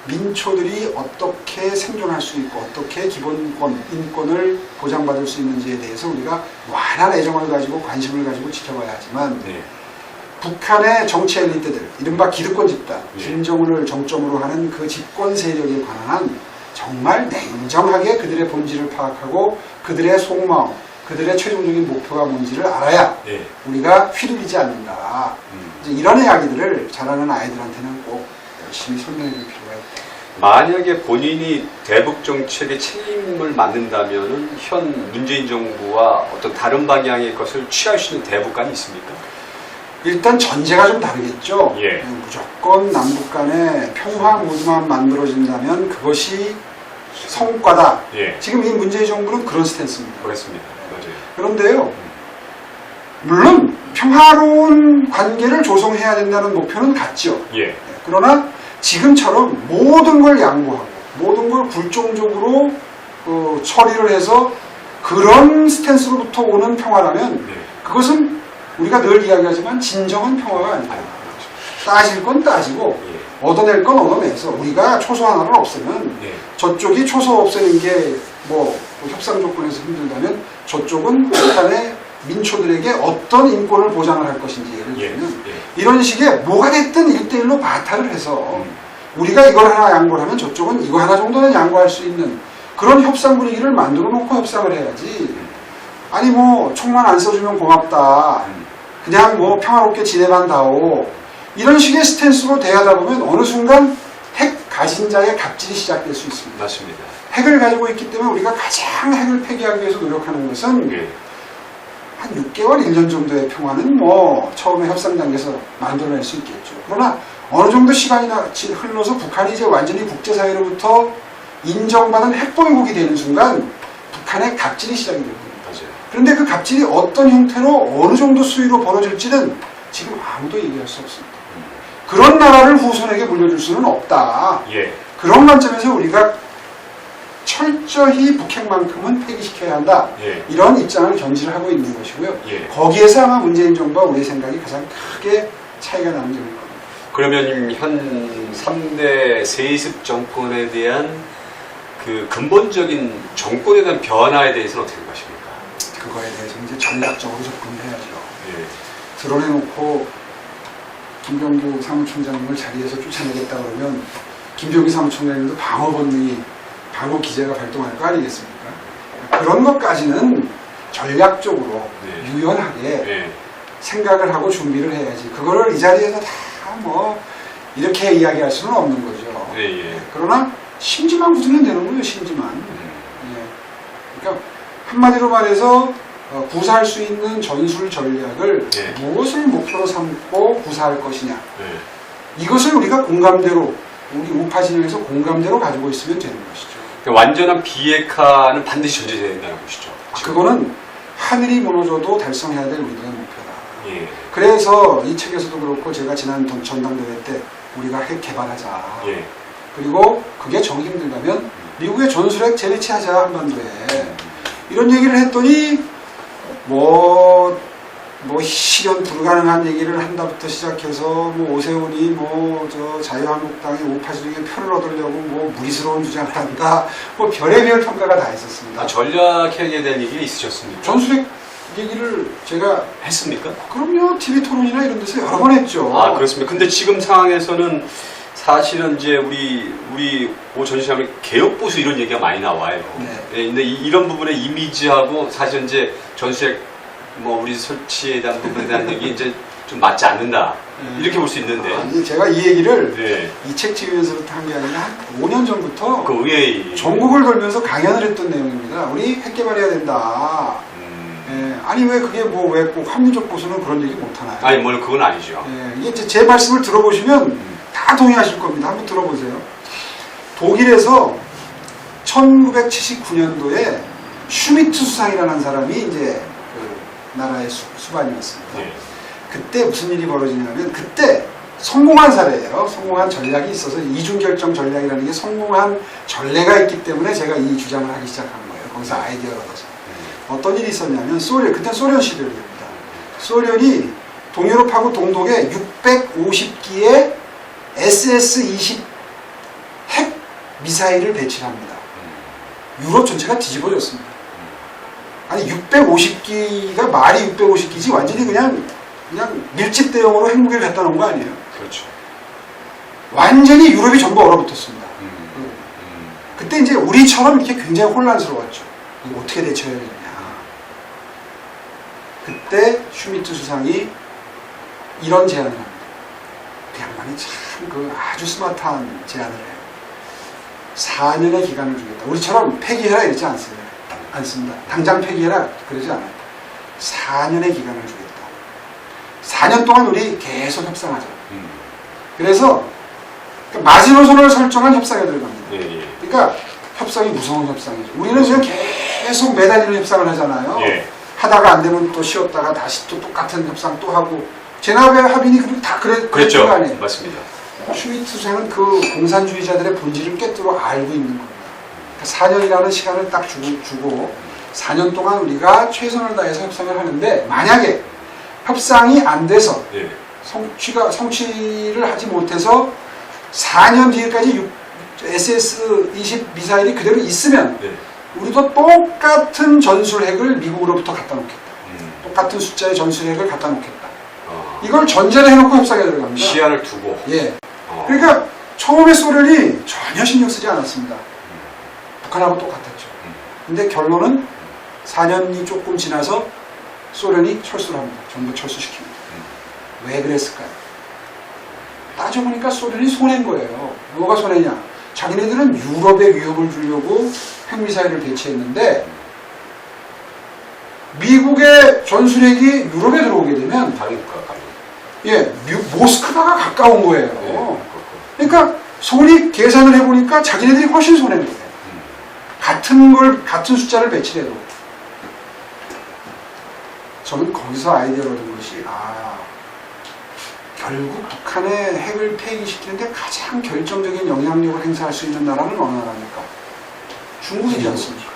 민초들이 어떻게 생존할 수 있고 어떻게 기본권, 인권을 보장받을 수 있는지에 대해서 우리가 무한한 애정을 가지고 관심을 가지고 지켜봐야 하지만 북한의 정치 엘리트들, 이른바 기득권 집단, 김정은을 정점으로 하는 그 집권 세력에 관한 정말 냉정하게 그들의 본질을 파악하고 그들의 속마음, 그들의 최종적인 목표가 뭔지를 알아야 우리가 휘둘리지 않는다. 이제 이런 이야기들을 자라는 아이들한테는 꼭 열심히 설명해 줄 필요가 있다. 만약에 본인이 대북 정책의 책임을 맡는다면 현 문재인 정부와 어떤 다른 방향의 것을 취할 수 있는 대북관이 있습니까? 일단 전제가 좀 다르겠죠. 무조건 남북 간의 평화 모드만 만들어진다면 그것이 성과다. 지금 이 문재인 정부는 그런 스탠스입니다. 그렇습니다. 맞아요. 그런데요, 물론 평화로운 관계를 조성해야 된다는 목표는 같죠. 그러나 지금처럼 모든 걸 양보하고 모든 걸 굴종적으로 처리를 해서 그런 스탠스로부터 오는 평화라면 그것은 우리가 늘 이야기하지만 진정한 평화가 아니다. 따질 건 따지고 얻어낼 건 얻어내서 우리가 초소 하나를 없애면 저쪽이 초소 없애는 게 뭐 협상 조건에서 힘들다면 저쪽은 북한의 민초들에게 어떤 인권을 보장을 할 것인지 예를 들면 이런 식의 뭐가 됐든 1대1로 바탈을 해서 우리가 이걸 하나 양보를 하면 저쪽은 이거 하나 정도는 양보할 수 있는 그런 협상 분위기를 만들어 놓고 협상을 해야지. 아니 뭐 총만 안 써주면 고맙다. 그냥 뭐 평화롭게 지내간다오. 이런 식의 스탠스로 대하다 보면 어느 순간 핵 가진 자의 갑질이 시작될 수 있습니다. 맞습니다. 핵을 가지고 있기 때문에 우리가 가장 핵을 폐기하기 위해서 노력하는 것은 한 6개월, 1년 정도의 평화는 뭐 처음에 협상 단계에서 만들어낼 수 있겠죠. 그러나 어느 정도 시간이 흘러서 북한이 이제 완전히 국제사회로부터 인정받은 핵보유국이 되는 순간 북한의 갑질이 시작이 됩니다. 그런데 그 갑질이 어떤 형태로 어느 정도 수위로 벌어질지는 지금 아무도 얘기할 수 없습니다. 그런 나라를 후손에게 물려줄 수는 없다. 예. 그런 관점에서 우리가 철저히 북핵만큼은 폐기시켜야 한다. 예. 이런 입장을 견지를 하고 있는 것이고요. 예. 거기에서 아마 문재인 정부와 우리의 생각이 가장 크게 차이가 나는 점일 겁니다. 그러면 현 3대 세습 정권에 대한 그 근본적인 정권에 대한 변화에 대해서는 어떻게 생각하십니까? 그거에 대해서 이제 전략적으로 접근해야죠. 예. 드러내놓고 김병규 사무총장님을 자리에서 쫓아내겠다 그러면 김병규 사무총장님도 방어 본능이 방어 기제가 발동할 거 아니겠습니까? 그런 것까지는 전략적으로 네. 유연하게 네. 생각을 하고 준비를 해야지. 그거를 이 자리에서 다 뭐 이렇게 이야기할 수는 없는 거죠. 예, 예. 그러나 심지만 굳으면 되는 거예요. 심지만. 예. 그러니까 한마디로 말해서 구사할 수 있는 전술 전략을 네. 무엇을 목표로 삼고 구사할 것이냐. 네. 이것을 우리가 공감대로 우리 우파 진영에서 공감대로 가지고 있으면 되는 것이죠. 완전한 비핵화는 반드시 전제돼야 된다는 것이죠. 그거는 하늘이 무너져도 달성해야 될 우리들의 목표다. 예. 그래서 이 책에서도 그렇고 제가 지난 전당대회 때 우리가 핵 개발하자. 예. 그리고 그게 정 힘들다면 미국의 전술핵 재배치하자 한반도에. 이런 얘기를 했더니 뭐 실현 불가능한 얘기를 한다부터 시작해서 뭐 오세훈이 저 자유한국당의 우파 진영에 표를 얻으려고 뭐 무리스러운 주장을 한다. 뭐 별의별 평가가 다 있었습니다. 전략핵에 대한 얘기가 있으셨습니까? 전술핵 얘기를 제가 했습니까? 그럼요. TV 토론이나 이런 데서 여러 번 했죠. 아, 그렇습니다. 근데 지금 상황에서는 사실은 이제 우리 오 전시장의 개혁 보수 이런 얘기가 많이 나와요. 네. 예, 근데 이런 부분의 이미지하고 사실 이제 전술핵 우리 설치에 대한 부분에 대한 얘기 이제 좀 맞지 않는다. 이렇게 볼 수 있는데. 아니, 제가 이 얘기를 네. 이 책 찍으면서부터 한 게 아니라 한 5년 전부터 그 의회의 전국을 돌면서 강연을 했던 내용입니다. 우리 핵 개발해야 된다. 예, 아니 왜 그게 왜 꼭 합리적 보수는 그런 얘기 못 하나요? 아니 그건 아니죠. 예, 이게 제 말씀을 들어보시면 다 동의하실 겁니다. 한번 들어보세요. 독일에서 1979년도에 슈미트 수상이라는 사람이 이제 그 나라의 수반이었습니다. 네. 그때 무슨 일이 벌어지냐면 그때 성공한 사례예요. 성공한 전략이 있어서 이중결정 전략이라는 게 성공한 전례가 있기 때문에 제가 이 주장을 하기 시작한 거예요. 거기서 아이디어를 얻어서. 어떤 일이 있었냐면 그때 소련 시절입니다. 소련이 동유럽하고 동독에 650기의 SS-20 핵 미사일을 배치를 합니다. 유럽 전체가 뒤집어졌습니다. 아니 650기가 말이 650기지 완전히 그냥 밀집 대용으로 핵무기를 갖다 놓은 거 아니에요? 그렇죠. 완전히 유럽이 전부 얼어붙었습니다. 그때 이제 우리처럼 이렇게 굉장히 혼란스러웠죠. 이거 어떻게 대처해야 되냐. 그때 슈미트 수상이 이런 제안을 합니다. 그 양반이 참 아주 스마트한 제안을 해요. 4년의 기간을 주겠다. 우리처럼 폐기해라 이러지 않습니다. 당장 폐기해라 그러지 않아요. 4년의 기간을 주겠다. 4년 동안 우리 계속 협상하자. 그래서 마지노선을 설정한 협상에 들어갑니다. 예. 그러니까 협상이 무서운 협상이죠. 우리는 그냥 계속 매달리는 협상을 하잖아요. 예. 하다가 안 되면 또 쉬었다가 다시 또 똑같은 협상 또 하고 제나베 합의니 그리고 다 그랬던 거 아니에요. 맞습니다. 슈미트 수상은 그 공산주의자들의 본질을 꿰뚫어 알고 있는 겁니다. 그러니까 4년이라는 시간을 딱 주고 4년 동안 우리가 최선을 다해서 협상을 하는데 만약에 협상이 안 돼서 예. 성취를 하지 못해서 4년 뒤에까지 SS-20 미사일이 그대로 있으면 예. 우리도 똑같은 전술핵을 미국으로부터 갖다 놓겠다. 똑같은 숫자의 전술핵을 갖다 놓겠다. 이걸 전제를 해놓고 협상에 들어갑니다. 시야를 두고. 예. 그러니까 처음에 소련이 전혀 신경 쓰지 않았습니다. 북한하고 똑같았죠. 근데 결론은 4년이 조금 지나서 소련이 철수를 합니다. 전부 철수시킵니다. 왜 그랬을까요? 따져보니까 소련이 손해인 거예요. 뭐가 손해냐? 자기네들은 유럽에 위협을 주려고 핵미사일을 배치했는데 미국의 전술핵이 유럽에 들어오게 되면 다른 국가가 가면. 예, 모스크바가 가까운 거예요. 그러니까 소리 계산을 해보니까 자기네들이 훨씬 손해인 거예요. 같은 숫자를 배치해도. 저는 거기서 아이디어를 얻은 것이, 결국 북한의 핵을 폐기시키는데 가장 결정적인 영향력을 행사할 수 있는 나라는 어느 나라입니까? 중국이지 않습니까?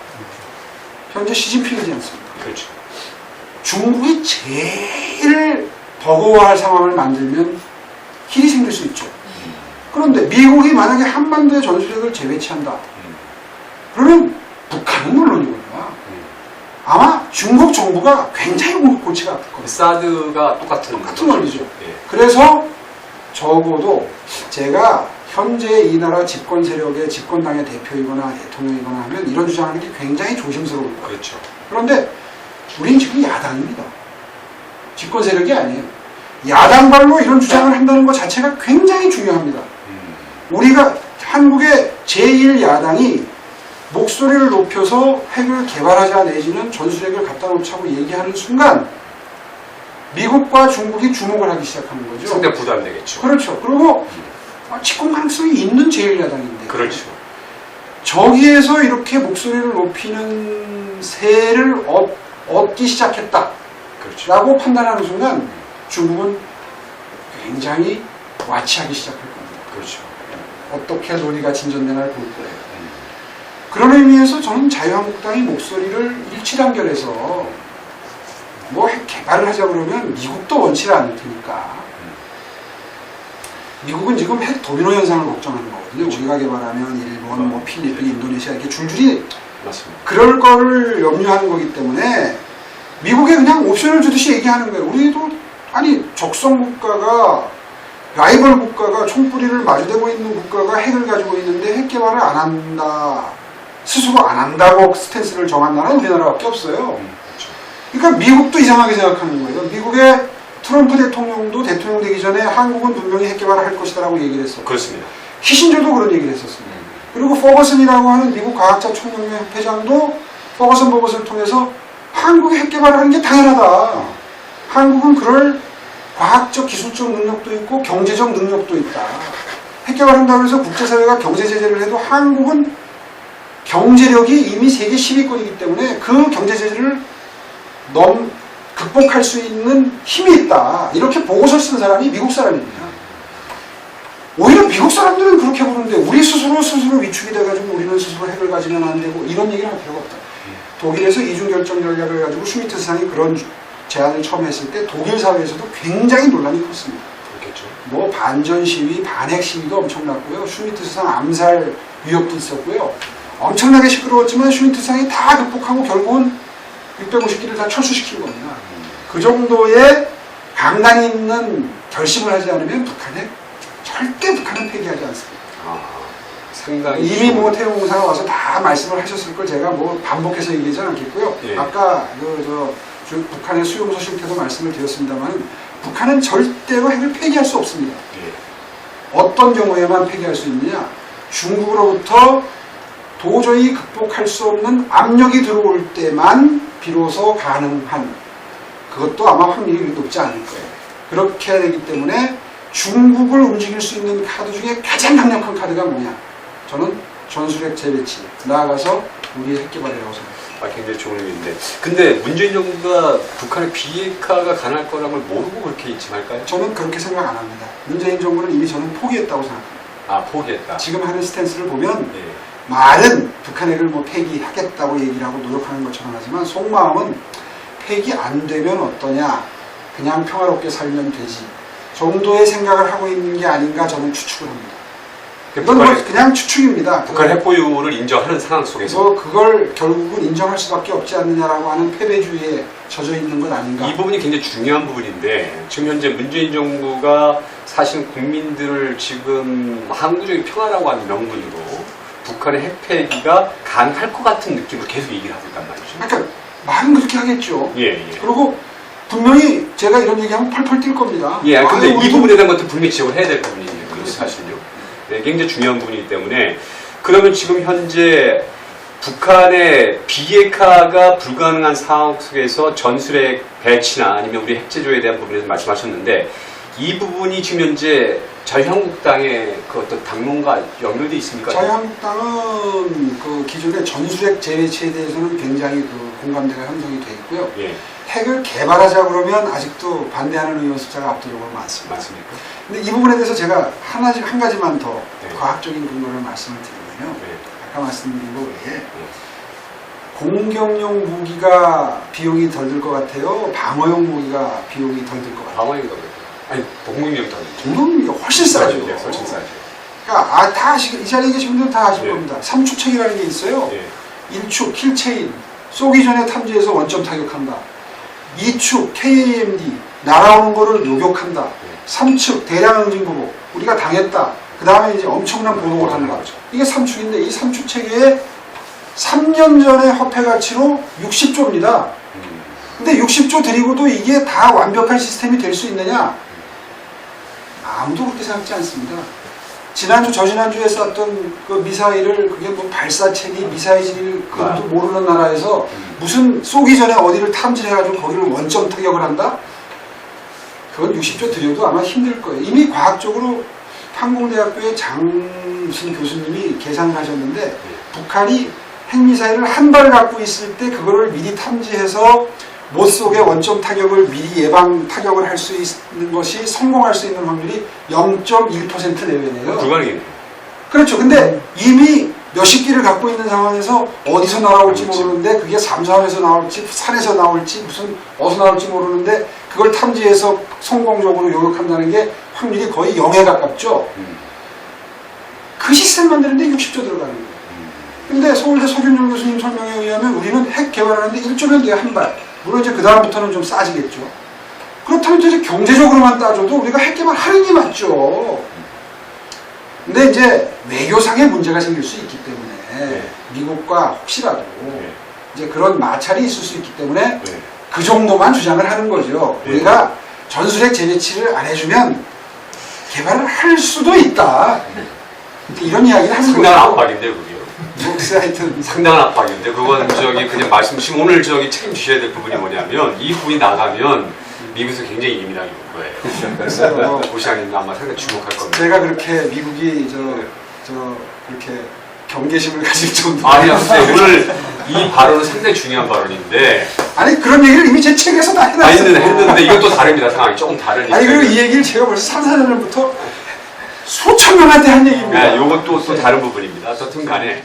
현재 시진핑이지 않습니까? 그렇죠. 중국이 제일 버거워할 상황을 만들면 힐이 생길 수 있죠. 그런데 미국이 만약에 한반도의 전술핵을 재배치한다. 그러면 북한은 물론이거든요. 아마 중국 정부가 굉장히 골치가 아플 겁니다. 사드가 똑같은 원리죠. 예. 그래서 적어도 제가 현재 이 나라 집권 세력의 집권당의 대표이거나 대통령이거나 하면 이런 주장하는 게 굉장히 조심스러울 거예요. 그렇죠. 그런데 우린 지금 야당입니다. 집권 세력이 아니에요. 야당발로 이런 주장을 한다는 것 자체가 굉장히 중요합니다. 우리가 한국의 제1야당이 목소리를 높여서 핵을 개발하자 내지는 전술핵을 갖다 놓자고 얘기하는 순간 미국과 중국이 주목을 하기 시작하는 거죠. 상당히 부담되겠죠. 그렇죠. 그리고 집권 가능성이 있는 제1야당인데 그렇죠. 저기에서 이렇게 목소리를 높이는 새를 얻기 시작했다. 그렇죠. 라고 판단하는 순간 중국은 굉장히 와치하기 시작할 겁니다. 그렇죠. 어떻게 논의가 진전되나를 볼 거예요. 그런 의미에서 저는 자유한국당이 목소리를 일치단결해서 뭐 핵 개발을 하자 그러면 미국도 원치를 않을 테니까. 미국은 지금 핵 도미노 현상을 걱정하는 거거든요. 그렇죠. 우리가 개발하면 일본, 뭐 필리핀, 인도네시아 이렇게 줄줄이 맞습니다. 그럴 거를 염려하는 거기 때문에 미국에 그냥 옵션을 주듯이 얘기하는 거예요. 우리도 적성 국가가 라이벌 국가가 총뿌리를 마주대고 있는 국가가 핵을 가지고 있는데 핵 개발을 안 한다. 스스로 안 한다고 스탠스를 정한 나라는 우리나라밖에 없어요. 그렇죠. 그러니까 미국도 이상하게 생각하는 거예요. 미국의 트럼프 대통령도 대통령 되기 전에 한국은 분명히 핵 개발을 할 것이다라고 얘기를 했어요. 그렇습니다. 키신저도 그런 얘기를 했었습니다. 그리고 퍼거슨이라고 하는 미국 과학자 총연맹 회장도 버거슨을 통해서 한국이 핵 개발을 하는 게 당연하다. 한국은 그럴 과학적 기술적 능력도 있고 경제적 능력도 있다. 핵 개발한다고 해서 국제사회가 경제 제재를 해도 한국은 경제력이 이미 세계 10위권이기 때문에 그 경제 제재를 극복할 수 있는 힘이 있다. 이렇게 보고서 쓴 사람이 미국 사람입니다. 오히려 미국 사람들은 그렇게 보는데 우리 스스로 위축이 돼가지고 우리는 스스로 핵을 가지면 안 되고 이런 얘기를 할 필요가 없다. 독일에서 이중결정 전략을 가지고 슈미트 수상이 그런 제안을 처음 했을 때 독일 사회에서도 굉장히 논란이 컸습니다. 그렇겠죠. 뭐 반전 시위, 반핵 시위가 엄청났고요. 슈미트 수상 암살 위협도 있었고요. 엄청나게 시끄러웠지만 슈미트 수상이 다 극복하고 결국은 650기를 다 철수시킨 겁니다. 그 정도의 강단이 있는 결심을 하지 않으면 절대 북한은 폐기하지 않습니다. 상당히 이미 뭐 태용사가 와서 다 말씀을 하셨을 걸 제가 뭐 반복해서 얘기하지 않겠고요. 예. 아까 북한의 수용소 실태도 말씀을 드렸습니다만 북한은 절대로 핵을 폐기할 수 없습니다. 예. 어떤 경우에만 폐기할 수 있느냐? 중국으로부터 도저히 극복할 수 없는 압력이 들어올 때만 비로소 가능한, 그것도 아마 확률이 높지 않을 거예요. 그렇게 되기 때문에 중국을 움직일 수 있는 카드 중에 가장 강력한 카드가 뭐냐? 저는 전술핵 재배치, 나아가서 우리의 핵 개발이라고 생각합니다. 굉장히 좋은 의미인데, 근데 문재인 정부가 북한의 비핵화가 가능할 거라는 걸 모르고 그렇게 입증할까요? 저는 그렇게 생각 안 합니다. 문재인 정부는 이미 저는 포기했다고 생각합니다. 포기했다. 지금 하는 스탠스를 보면 예. 말은 북한 핵을 뭐 폐기하겠다고 얘기를 하고 노력하는 것처럼 하지만 속마음은 폐기 안 되면 어떠냐, 그냥 평화롭게 살면 되지 정도의 생각을 하고 있는 게 아닌가 저는 추측을 합니다. 이건 뭐 그냥 추측입니다. 북한 핵 보유를 인정하는 상황 속에서 그걸 결국은 인정할 수밖에 없지 않느냐라고 하는 패배주의에 젖어 있는 것 아닌가. 이 부분이 굉장히 중요한 부분인데, 지금 현재 문재인 정부가 사실 국민들을 지금 항구적인 평화라고 하는 명분으로 북한의 핵 폐기가 가능할 것 같은 느낌으로 계속 얘기를 하고 있단 말이죠. 그러니까 말은 그렇게 하겠죠. 예. 그리고 분명히 제가 이런 얘기하면 펄펄 뛸 겁니다. 예, 근데 이 부분에 대한 것도 분명히 지적을 해야 될 부분이에요. 사실요. 네, 굉장히 중요한 부분이기 때문에, 그러면 지금 현재 북한의 비핵화가 불가능한 상황 속에서 전술핵 배치나 아니면 우리 핵제조에 대한 부분에서 말씀하셨는데 이 부분이 지금 현재 자유한국당의 그 어떤 당론과 연결돼 있습니까? 자유한국당은 그 기존의 전술핵 재배치에 대해서는 굉장히 그 공감대가 형성이 돼 있고요. 예. 핵을 개발하자 그러면 아직도 반대하는 의원 숫자가 압도적으로 많습니다. 맞습니까? 근데 이 부분에 대해서 제가 한 가지만 더 네. 과학적인 근거를 말씀을 드리면요. 네. 아까 말씀드린 거 외에 공격용 무기가 비용이 덜 들 것 같아요. 방어용 무기가 비용이 덜 들 것 같아요. 방어용도 아니 동물용도 공격용 무기가 훨씬 싸죠. 네, 훨씬 싸죠. 그러니까 다 아시고 이 자리에 계신 분들은 다 아실 네. 겁니다. 삼축책이라는 게 있어요. 예. 1축 킬체인 쏘기 전에 탐지해서 원점 타격한다. 2축 KAMD 날아오는 거를 요격한다. 3축 대량 응징보복 우리가 당했다. 그 다음에 이제 엄청난 보복을 하는 거죠. 이게 3축인데 이 3축 체계에 3년 전에 화폐 가치로 60조입니다. 근데 60조 드리고도 이게 다 완벽한 시스템이 될 수 있느냐? 아무도 그렇게 생각지 않습니다. 지난주, 저지난주에 쐈던 그 미사일을 그게 뭐 발사체니 미사일을 그것도 모르는 나라에서 무슨 쏘기 전에 어디를 탐지해가지고 거기를 원점 타격을 한다? 그건 60조 드려도 아마 힘들 거예요. 이미 과학적으로 항공대학교의 무슨 교수님이 계산을 하셨는데 북한이 핵미사일을 한 발 갖고 있을 때 그거를 미리 탐지해서 못 쏘게 원점 타격을 미리 예방 타격을 할 수 있는 것이 성공할 수 있는 확률이 0.1% 내외네요. 불가능해요. 그렇죠. 근데 이미 몇십 기를 갖고 있는 상황에서 어디서 날아올지 모르는데 그게 삼산에서 나올지 산에서 나올지 무슨 어디서 나올지 모르는데 그걸 탐지해서 성공적으로 요격한다는 게 확률이 거의 0에 가깝죠. 그 시스템 만드는데 60조 들어가는 거예요. 근데 서울대 서균용 교수님 설명에 의하면 우리는 핵 개발하는데 1조면 돼요, 한 발. 물론 이제 그 다음부터는 좀 싸지겠죠. 그렇다면 이제 경제적으로만 따져도 우리가 핵 개발하는 게 맞죠. 근데 이제 외교상의 문제가 생길 수 있기 때문에 미국과 혹시라도 이제 그런 마찰이 있을 수 있기 때문에 그 정도만 주장을 하는 거죠. 우리가 전술핵 재배치를 안 해주면 개발을 할 수도 있다. 이런 이야기를 하는 거죠. 상당한 압박인데 그게요. 혹시 하여튼 상당한 압박인데 그건 그냥 말씀 지금 오늘 책임지셔야 될 부분이 뭐냐면 이 부분이 나가면 미국에서 굉장히 예민하게 볼 거예요. 고시장님 아마 상당히 주목할 겁니다. 제가 그렇게 미국이 그렇게 경계심을 가질 정도. 아니요, 근데 오늘 이 발언은 상당히 중요한 발언인데. 아니 그런 얘기를 이미 제 책에서 다 해놨어요. 했는데 이것도 다릅니다. 상황이 조금 다르니까. 아니 그리고 이 얘기를 제가 벌써 3, 4년 전부터 수천 명한테 한 얘기입니다. 이것도 또 다른 부분입니다. 어쨌든 간에.